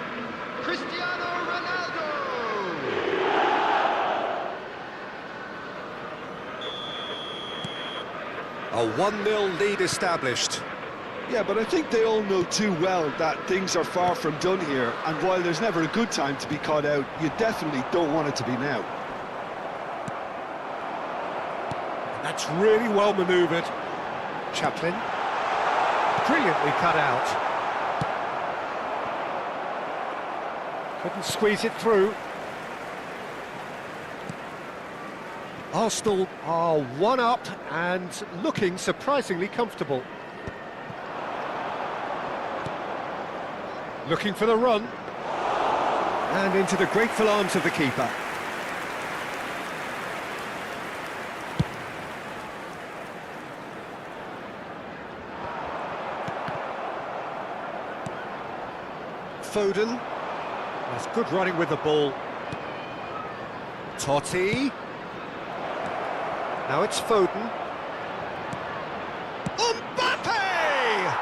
Cristiano Ronaldo. A 1-0 lead established. Yeah, but I think they all know too well that things are far from done here, and while there's never a good time to be caught out, you definitely don't want it to be now. That's really well manoeuvred. Chaplin. Brilliantly cut out. Couldn't squeeze it through. Arsenal are 1-up and looking surprisingly comfortable. Looking for the run. And into the grateful arms of the keeper. Foden. That's good running with the ball. Totti. Now it's Foden. Mbappe!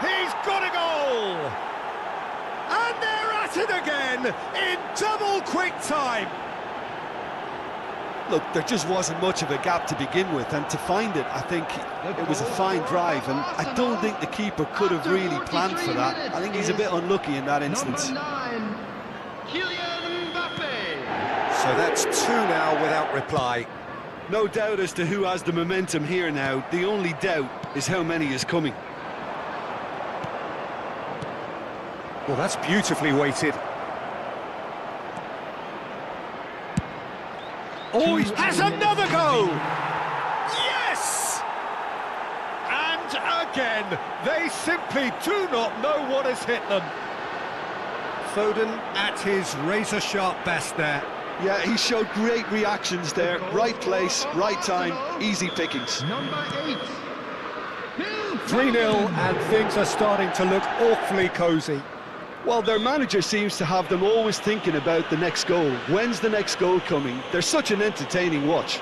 He's got a goal! And they're at it again in double quick time. Look, there just wasn't much of a gap to begin with, and to find it, I think it was a fine drive, and I don't think the keeper could have really planned for that. I think he's a bit unlucky in that instance. Number 9, Kylian Mbappe. So that's 2 now without reply. No doubt as to who has the momentum here now. The only doubt is how many is coming. Well, that's beautifully weighted. Oh, he has another go! Yes! And again, they simply do not know what has hit them. Foden at his razor-sharp best there. Yeah, he showed great reactions there. Right place, right time, easy pickings. Number 8, 3-0, and things are starting to look awfully cosy. Well, their manager seems to have them always thinking about the next goal. When's the next goal coming? They're such an entertaining watch.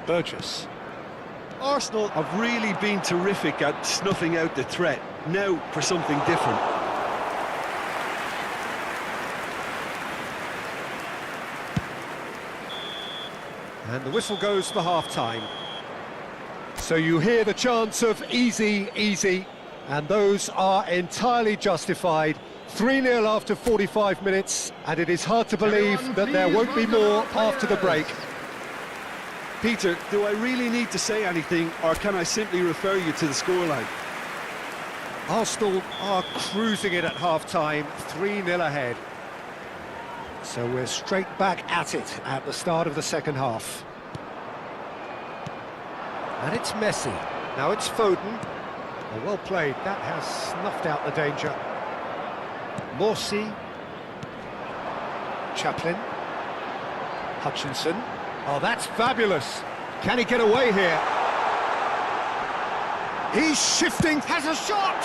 Burgess. Arsenal have really been terrific at snuffing out the threat. Now for something different. And the whistle goes for half-time. So you hear the chants of easy, easy, and those are entirely justified. 3-0 after 45 minutes, and it is hard to believe that there won't be more after the break. Peter, do I really need to say anything, or can I simply refer you to the scoreline? Arsenal are cruising it at half-time, 3-0 ahead. So we're straight back at it at the start of the second half. And it's Messi. Now it's Foden. Oh, well played. That has snuffed out the danger. Morsi. Chaplin. Hutchinson. Oh, that's fabulous. Can he get away here? He's shifting, has a shot!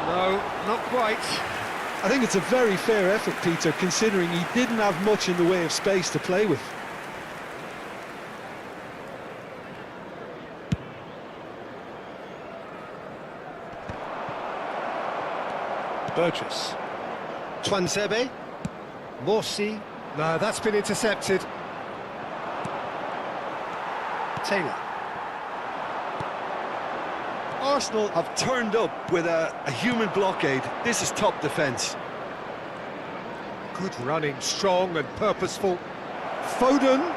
No, not quite. I think it's a very fair effort, Peter, considering he didn't have much in the way of space to play with. Burgess. Twansebe. Morsi. No, that's been intercepted. Taylor. Arsenal have turned up with a human blockade. This is top defence. Good running, strong and purposeful. Foden.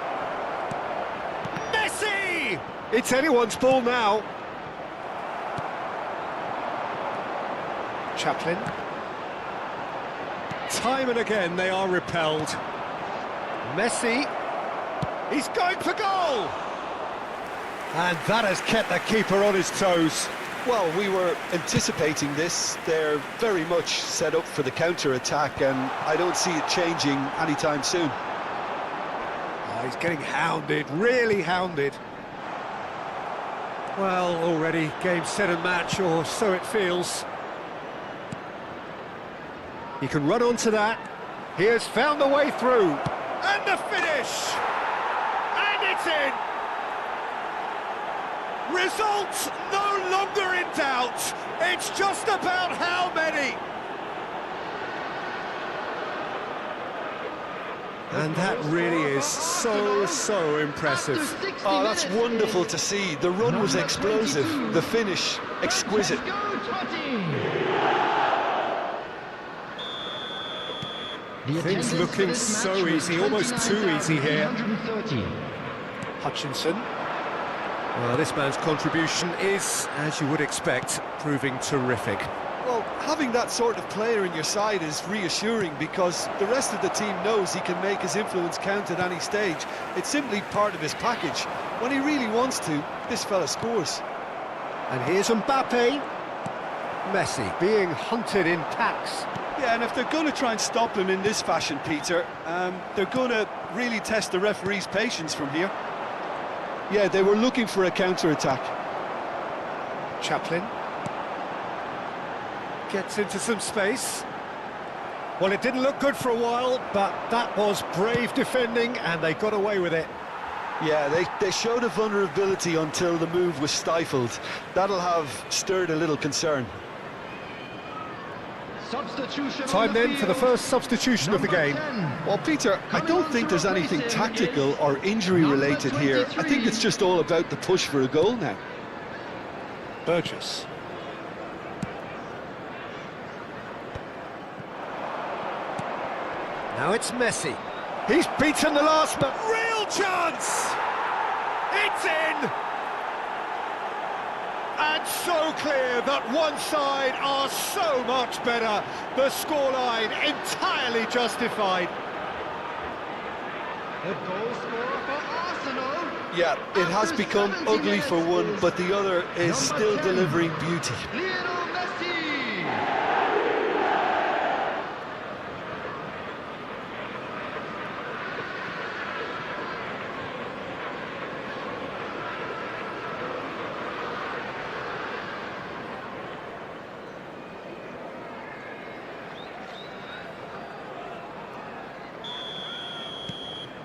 Messi! It's anyone's ball now. Chaplin. Time and again they are repelled. Messi. He's going for goal! And that has kept the keeper on his toes. Well, we were anticipating this. They're very much set up for the counter-attack, and I don't see it changing anytime soon. Oh, he's getting hounded, really hounded. Well, already game, set and match, or so it feels. He can run onto that. He has found the way through. And the finish! And it's in! Results no longer in doubt. It's just about how many. And that really is so impressive. Oh, that's wonderful to see. The run was explosive, the finish exquisite. Things looking so easy, almost too easy here. Hutchinson. Well, this man's contribution is, as you would expect, proving terrific. Well, having that sort of player in your side is reassuring because the rest of the team knows he can make his influence count at any stage. It's simply part of his package. When he really wants to, this fella scores. And here's Mbappe. Messi being hunted in packs. Yeah, and if they're going to try and stop him in this fashion, Peter, they're going to really test the referee's patience from here. Yeah, they were looking for a counter-attack. Chaplin gets into some space. Well, it didn't look good for a while, but that was brave defending, and they got away with it. Yeah, they showed a vulnerability until the move was stifled. That'll have stirred a little concern. Substitution Time then for the first substitution of the game. Well, Peter, I don't think there's anything tactical or injury-related here. I think it's just all about the push for a goal now. Burgess. Now it's Messi. He's beaten the last man. Real chance! It's in! And so clear that one side are so much better. The scoreline entirely justified. The goal scorer for Arsenal. Yeah, it has become ugly for one, but the other is still delivering beauty. Lionel Messi.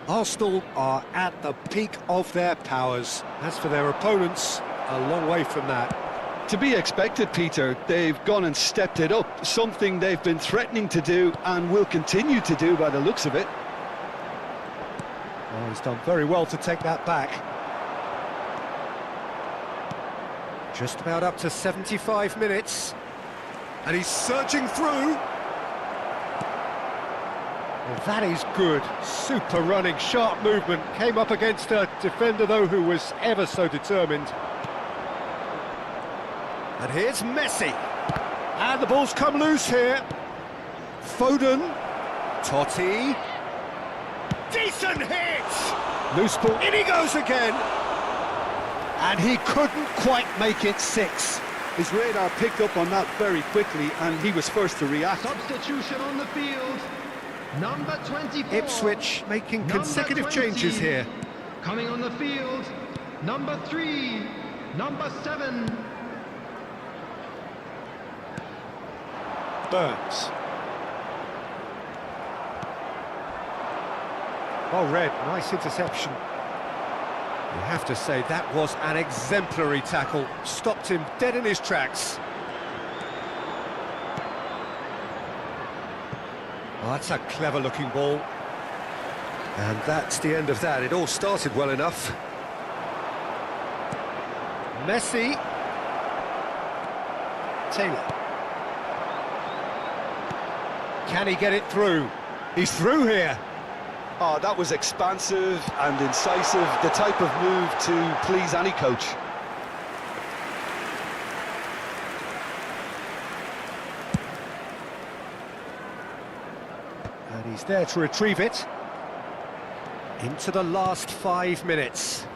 Arsenal are at the peak of their powers. As for their opponents, a long way from that. To be expected, Peter. They've gone and stepped it up, something they've been threatening to do and will continue to do by the looks of it. Oh, he's done very well to take that back. Just about up to 75 minutes. And he's surging through. Well, that is good. Super running, sharp movement. Came up against a defender, though, who was ever so determined. And here's Messi. And the ball's come loose here. Foden. Totti. Decent hit! Loose ball. In he goes again. And he couldn't quite make it 6. His radar picked up on that very quickly, and he was first to react. Substitution on the field. Number 24. Ipswich making consecutive changes here. Coming on the field. Number 3. Number 7. Burns. Well read, nice interception. You have to say that was an exemplary tackle. Stopped him dead in his tracks. Oh, that's a clever-looking ball. And that's the end of that. It all started well enough. Messi. Taylor. Can he get it through? He's through here. Oh, that was expansive and incisive, the type of move to please any coach. And he's there to retrieve it. Into the last 5 minutes.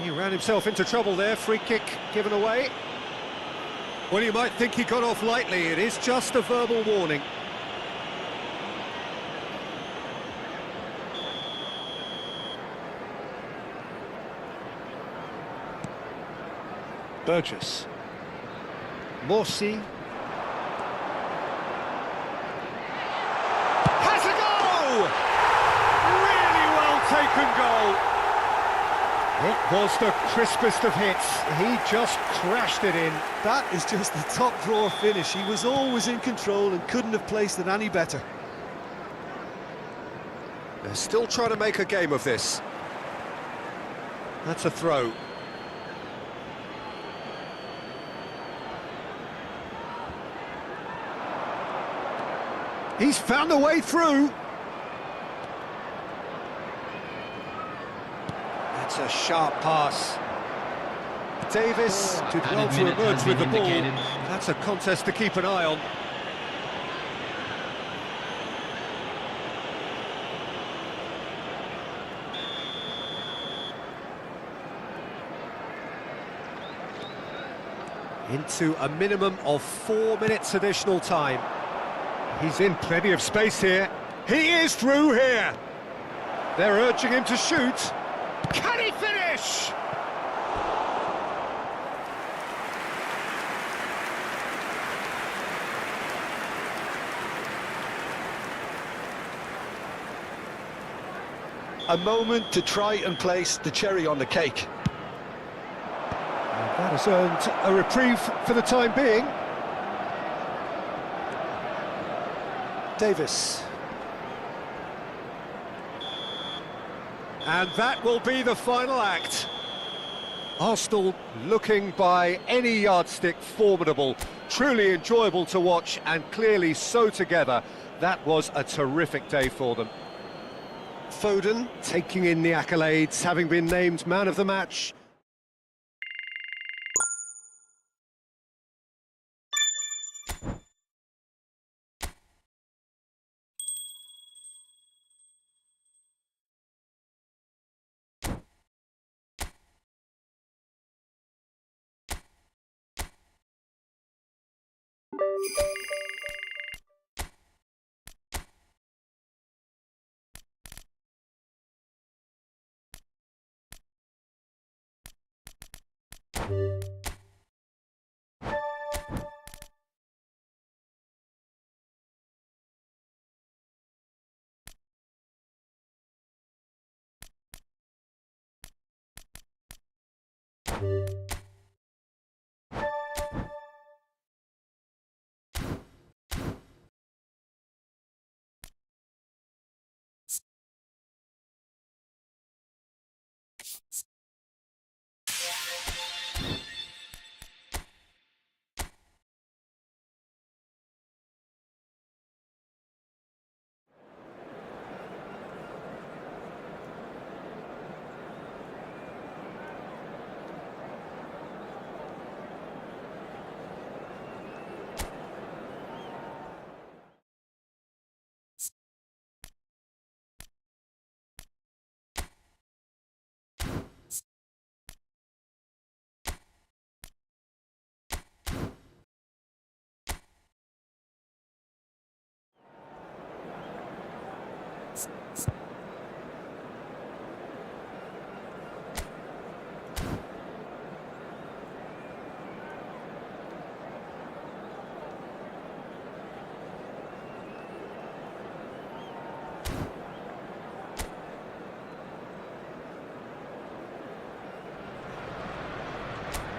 He ran himself into trouble there, free kick given away. Well, you might think he got off lightly, it is just a verbal warning. Burgess. Morsi. Has a goal! Really well taken goal. It was the crispest of hits. He just crashed it in. That is just the top drawer finish. He was always in control and couldn't have placed it any better. They're still trying to make a game of this. That's a throw. He's found a way through. That's a sharp pass. Davis did well to emerge with the ball. That's a contest to keep an eye on. Into a minimum of 4 minutes additional time. He's in plenty of space here. He is through here. They're urging him to shoot. Can he finish? A moment to try and place the cherry on the cake. And that has earned a reprieve for the time being. Davis. And that will be the final act. Arsenal looking by any yardstick formidable, truly enjoyable to watch and clearly so together. That was a terrific day for them. Foden taking in the accolades, having been named man of the match.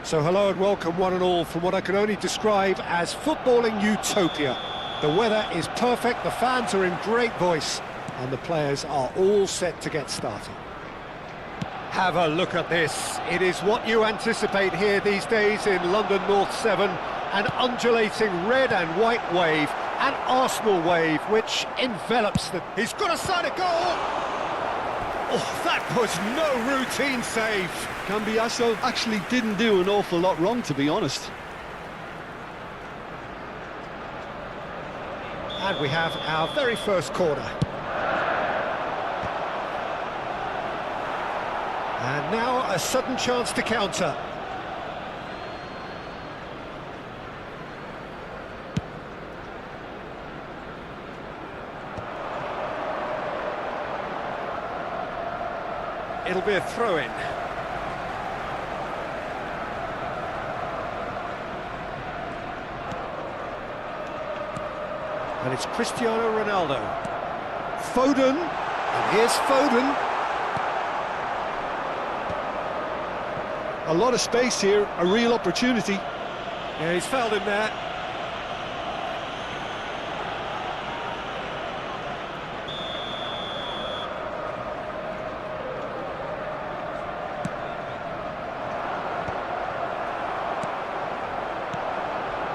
So hello and welcome one and all from what I can only describe as footballing utopia. The weather is perfect, the fans are in great voice, and the players are all set to get started. Have a look at this. It is what you anticipate here these days in London North 7, an undulating red and white wave, an Arsenal wave which envelops the... He's got a side of goal! Oh, that was no routine save. Cambiasso actually didn't do an awful lot wrong, to be honest. And we have our very first corner. And now a sudden chance to counter. It'll be a throw-in. And it's Cristiano Ronaldo. Foden. And here's Foden. A lot of space here, a real opportunity. Yeah, he's fouled him there.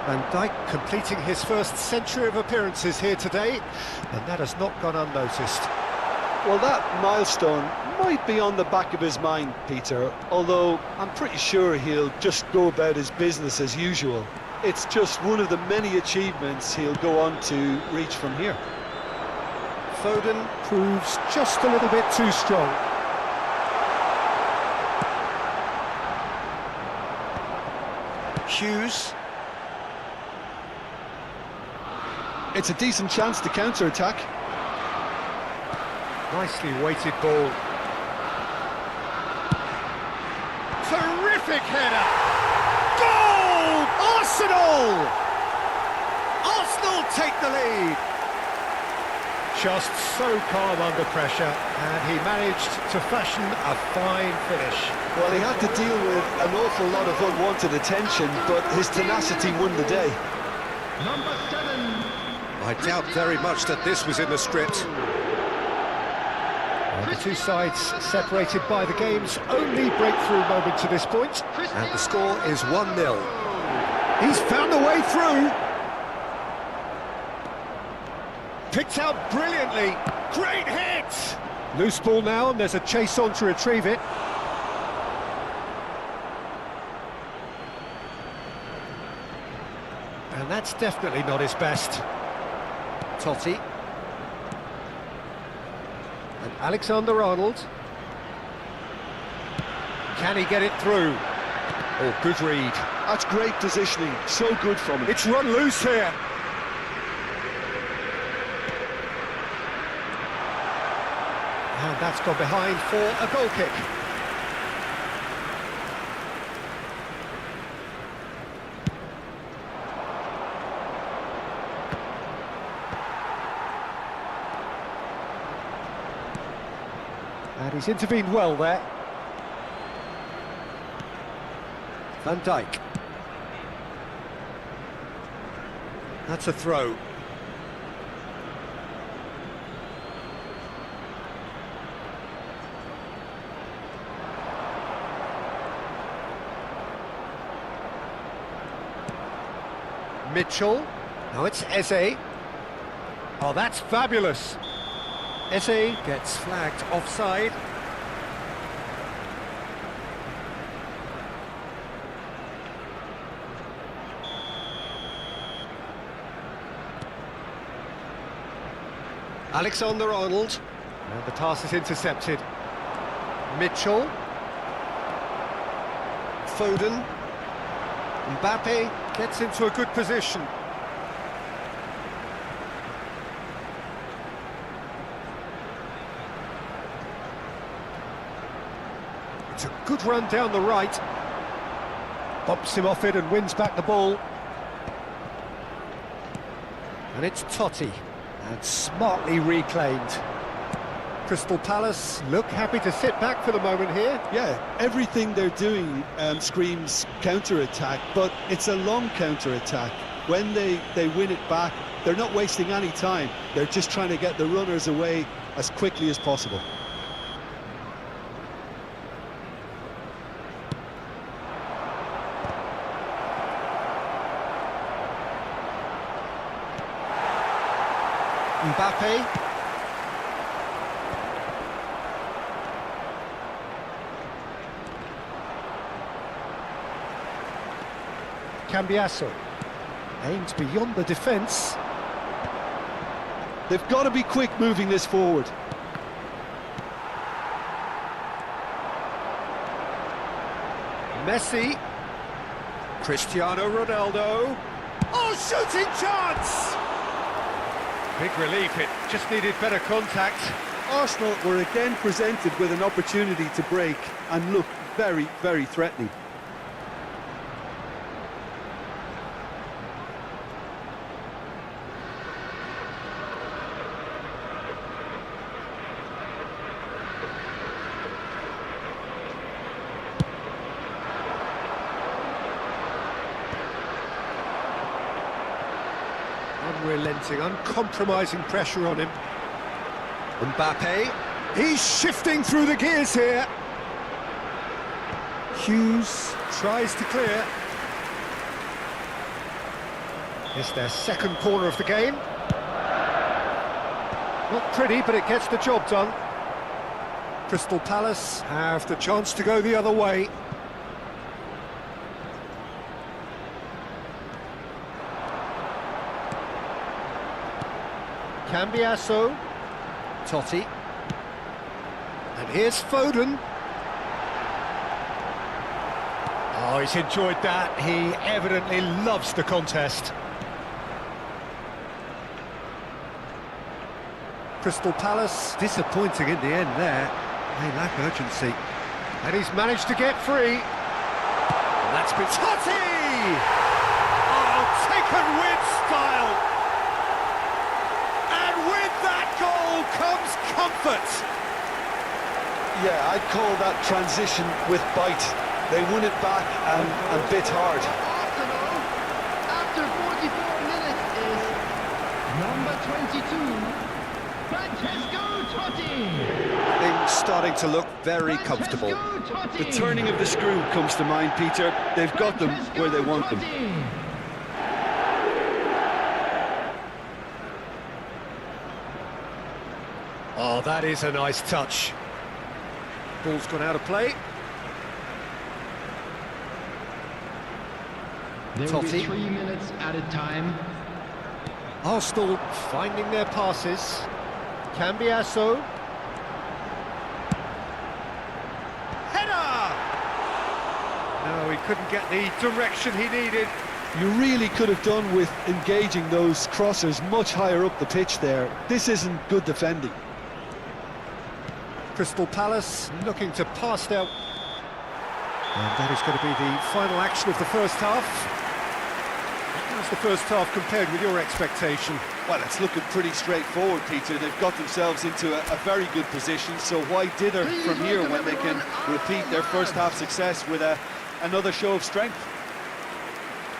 Van Dijk completing his first century of appearances here today, and that has not gone unnoticed. Well, that milestone might be on the back of his mind, Peter, although I'm pretty sure he'll just go about his business as usual. It's just one of the many achievements he'll go on to reach from here. Foden proves just a little bit too strong. Hughes. It's a decent chance to counter-attack. Nicely weighted ball. Terrific header! Goal! Arsenal! Arsenal take the lead! Just so calm under pressure, and he managed to fashion a fine finish. Well, he had to deal with an awful lot of unwanted attention, but his tenacity won the day. Number 7. I doubt very much that this was in the script. Well, the two sides separated by the game's only breakthrough moment to this point, and the score is 1-0. He's found a way through. Picked out brilliantly. Great hit! Loose ball now, and there's a chase on to retrieve it. And that's definitely not his best. Totti. And Alexander-Arnold. Can he get it through? Oh, good read. That's great positioning, so good from him. It's run loose here. And that's gone behind for a goal kick. And he's intervened well there. Van Dijk. That's a throw. Mitchell. Now it's Eze. Oh, that's fabulous. Eze gets flagged offside. Alexander-Arnold. And the pass is intercepted. Mitchell. Foden. Mbappe gets into a good position. It's a good run down the right. Bops him off it and wins back the ball. And it's Totti. And smartly reclaimed. Crystal Palace look happy to sit back for the moment here. Yeah, everything they're doing screams counter-attack, but it's a long counter-attack. When they win it back, they're not wasting any time. They're just trying to get the runners away as quickly as possible. Mbappe. Cambiasso aims beyond the defence. They've got to be quick moving this forward. Messi. Cristiano Ronaldo. Oh, shooting chance! Big relief, it just needed better contact. Arsenal were again presented with an opportunity to break and look very, very threatening. Unrelenting, uncompromising pressure on him. Mbappe. He's shifting through the gears here. Hughes tries to clear. It's their second corner of the game. Not pretty, but it gets the job done. Crystal Palace have the chance to go the other way. Cambiasso. Totti. And here's Foden. Oh, he's enjoyed that. He evidently loves the contest. Crystal Palace disappointing in the end there. They lack urgency. And he's managed to get free. That's been Totti! Oh, taken with style! And with that goal comes comfort! Yeah, I'd call that transition with bite. They won it back and bit hard. Arsenal, after 44 minutes, is number 22, Francesco Totti. Things starting to look very comfortable. Francesco Totti. The turning of the screw comes to mind, Peter. They've got them where they want them. Oh, that is a nice touch. Ball's gone out of play. There will be Totti. 3 minutes added time. Arsenal finding their passes. Cambiasso. Header! No, he couldn't get the direction he needed. You really could have done with engaging those crossers much higher up the pitch there. This isn't good defending. Crystal Palace looking to pass out. And that is going to be the final action of the first half. How's the first half compared with your expectation? Well, it's looking pretty straightforward, Peter. They've got themselves into a very good position, so why dither from here when they can repeat their first half success with another show of strength?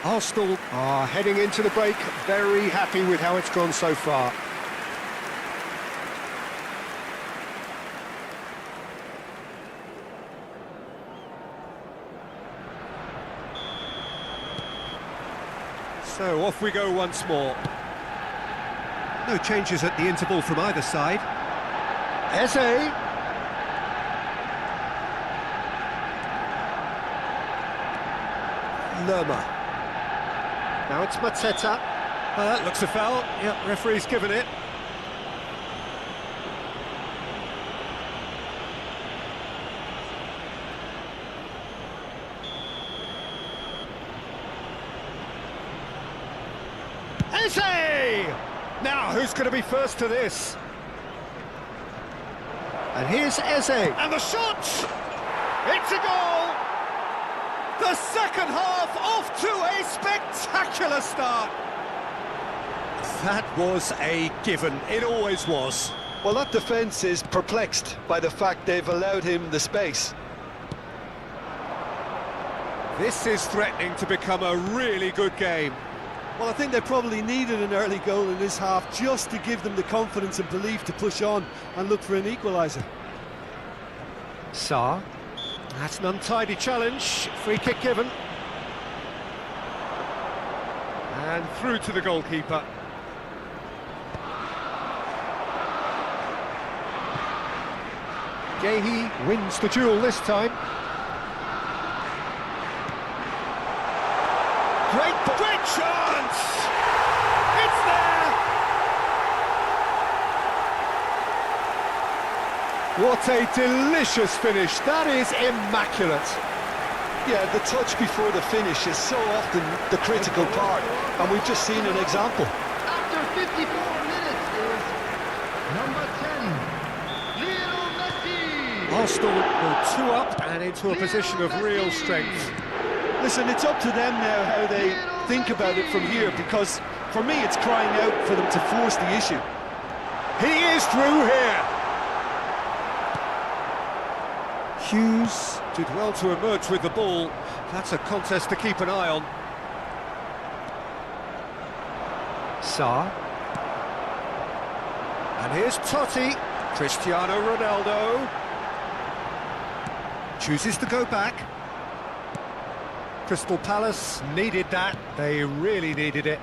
Arsenal are heading into the break very happy with how it's gone so far. So off we go once more. No changes at the interval from either side. Eze. Lerma. Now it's Mateta. Oh, that looks a foul. Yep, referee's given it. Eze! Now, who's going to be first to this? And here's Eze. And the shot! It's a goal! The second half off to a spectacular start. That was a given. It always was. Well, that defence is perplexed by the fact they've allowed him the space. This is threatening to become a really good game. Well, I think they probably needed an early goal in this half just to give them the confidence and belief to push on and look for an equaliser. Sarr. That's an untidy challenge. Free kick given. And through to the goalkeeper. Gehi wins the duel this time. Great chance! It's there! What a delicious finish. That is immaculate. Yeah, the touch before the finish is so often the critical part, and we've just seen an example. After 54 minutes is number 10, Lionel Messi. Arsenal go 2 up and into a position of real strength. Listen, it's up to them now how they think about it from here, because for me it's crying out for them to force the issue. He is through here. Hughes did well to emerge with the ball. That's a contest to keep an eye on. Sarr. And here's Totti. Cristiano Ronaldo. Chooses to go back. Crystal Palace needed that. They really needed it.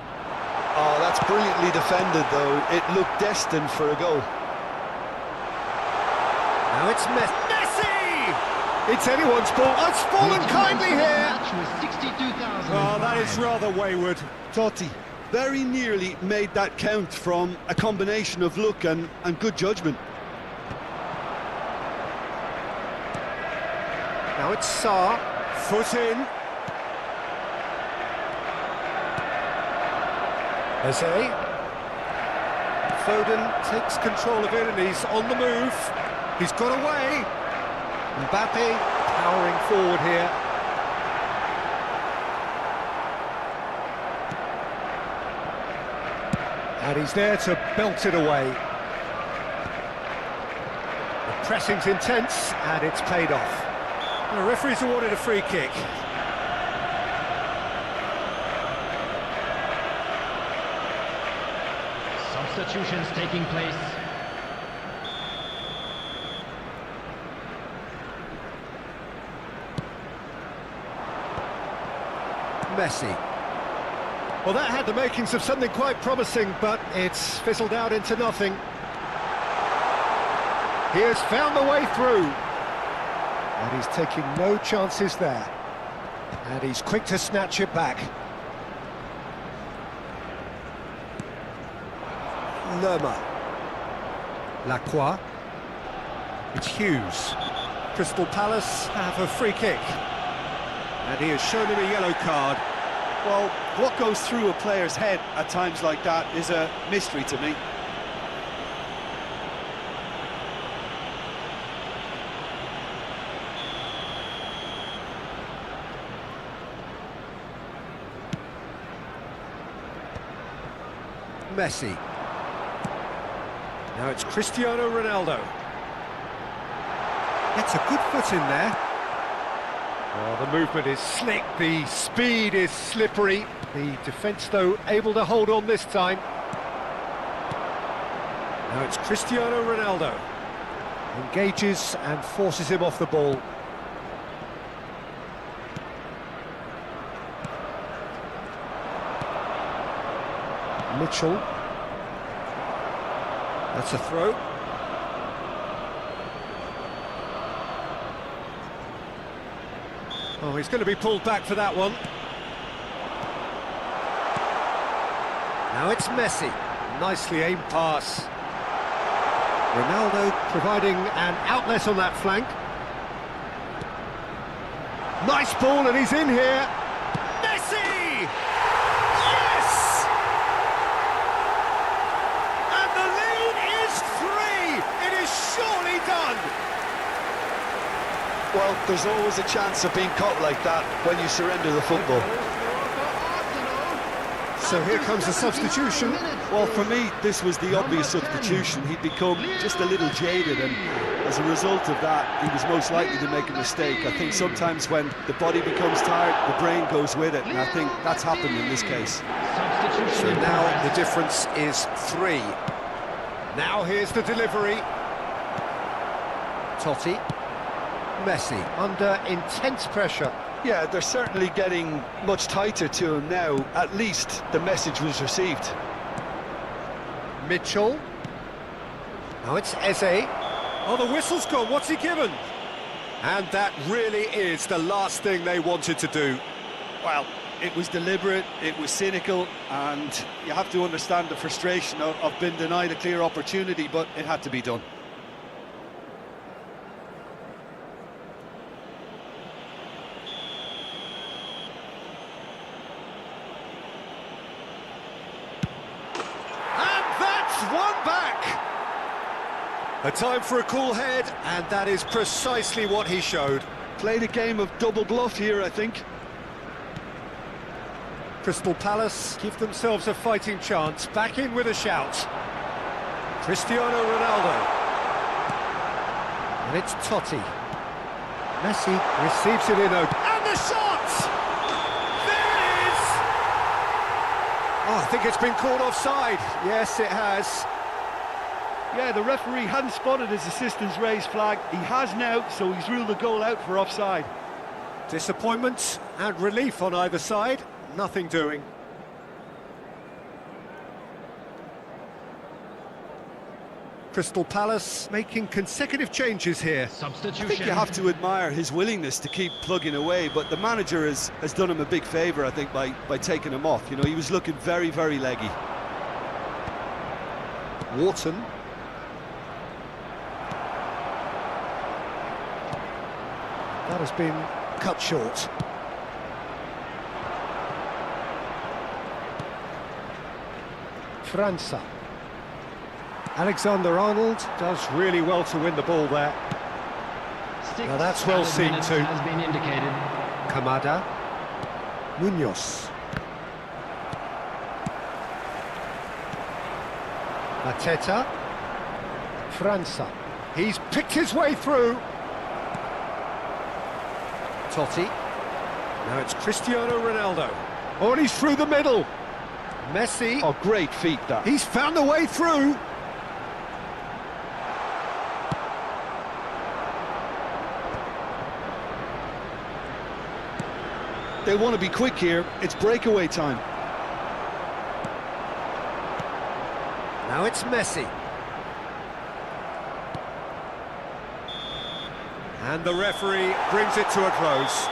Oh, that's brilliantly defended, though. It looked destined for a goal. Now it's Messi! It's anyone's ball. Oh, it's fallen kindly here! Oh, that is rather wayward. Totti very nearly made that count from a combination of luck and good judgment. Now it's Sarr. Foot in. Eze. Foden takes control of it and he's on the move. He's got away. Mbappe powering forward here. And he's there to belt it away. The pressing's intense, and it's paid off. The referee's awarded a free kick. Substitutions taking place. Messi. Well, that had the makings of something quite promising, but it's fizzled out into nothing. He has found the way through. And he's taking no chances there. And he's quick to snatch it back. Lerma. Lacroix. It's Hughes. Crystal Palace have a free kick. And he has shown him a yellow card. Well, what goes through a player's head at times like that is a mystery to me. Messi. Now it's Cristiano Ronaldo. Gets a good foot in there. Oh, the movement is slick, the speed is slippery. The defence, though, able to hold on this time. Now it's Cristiano Ronaldo. Engages and forces him off the ball. Mitchell. That's a throw. Oh, he's going to be pulled back for that one. Now it's Messi. Nicely aimed pass. Ronaldo providing an outlet on that flank. Nice ball, and he's in here. Messi! Yes! And the lead is 3! It is surely done! Well, there's always a chance of being caught like that when you surrender the football. So here comes the substitution. Well, for me, this was the obvious substitution. He'd become just a little jaded, and as a result of that, he was most likely to make a mistake. I think sometimes when the body becomes tired, the brain goes with it, and I think that's happened in this case. So now the difference is 3. Now here's the delivery. Totti. Messi under intense pressure. Yeah, they're certainly getting much tighter to him now. At least the message was received. Mitchell. Now it's Eze. Oh, the whistle's gone. What's he given? And that really is the last thing they wanted to do. Well, it was deliberate, it was cynical, and you have to understand the frustration of being denied a clear opportunity, but it had to be done. One back! A time for a cool head, and that is precisely what he showed. Played a game of double bluff here, I think. Crystal Palace give themselves a fighting chance. Back in with a shout. Cristiano Ronaldo. And it's Totti. Messi receives it in open. And the shot! There it is! Oh, I think it's been called offside. Yes, it has. Yeah, the referee hadn't spotted his assistant's raised flag. He has now, so he's ruled the goal out for offside. Disappointment and relief on either side. Nothing doing. Crystal Palace making consecutive changes here. Substitution. I think you have to admire his willingness to keep plugging away, but the manager has done him a big favour, I think, by taking him off. You know, he was looking very, very leggy. Wharton. That has been cut short. França. Alexander-Arnold does really well to win the ball there. Now that's well seen too. Has been indicated. Kamada. Munoz. Ateta. França. He's picked his way through. Totti. Now it's Cristiano Ronaldo. Oh, and he's through the middle. Messi. Oh, great feat, that. He's found a way through. They want to be quick here. It's breakaway time. Now it's Messi. And the referee brings it to a close.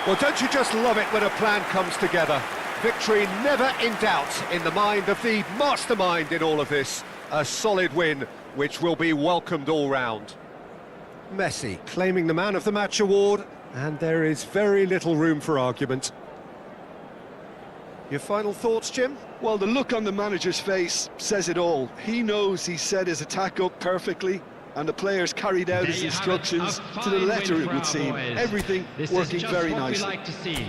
Well, don't you just love it when a plan comes together? Victory never in doubt in the mind of the mastermind in all of this. A solid win, which will be welcomed all round. Messi claiming the Man of the Match award, and there is very little room for argument. Your final thoughts, Jim? Well, the look on the manager's face says it all. He knows he set his attack up perfectly, and the players carried out his instructions to the letter, it would seem. Everything working very nicely. Like to see.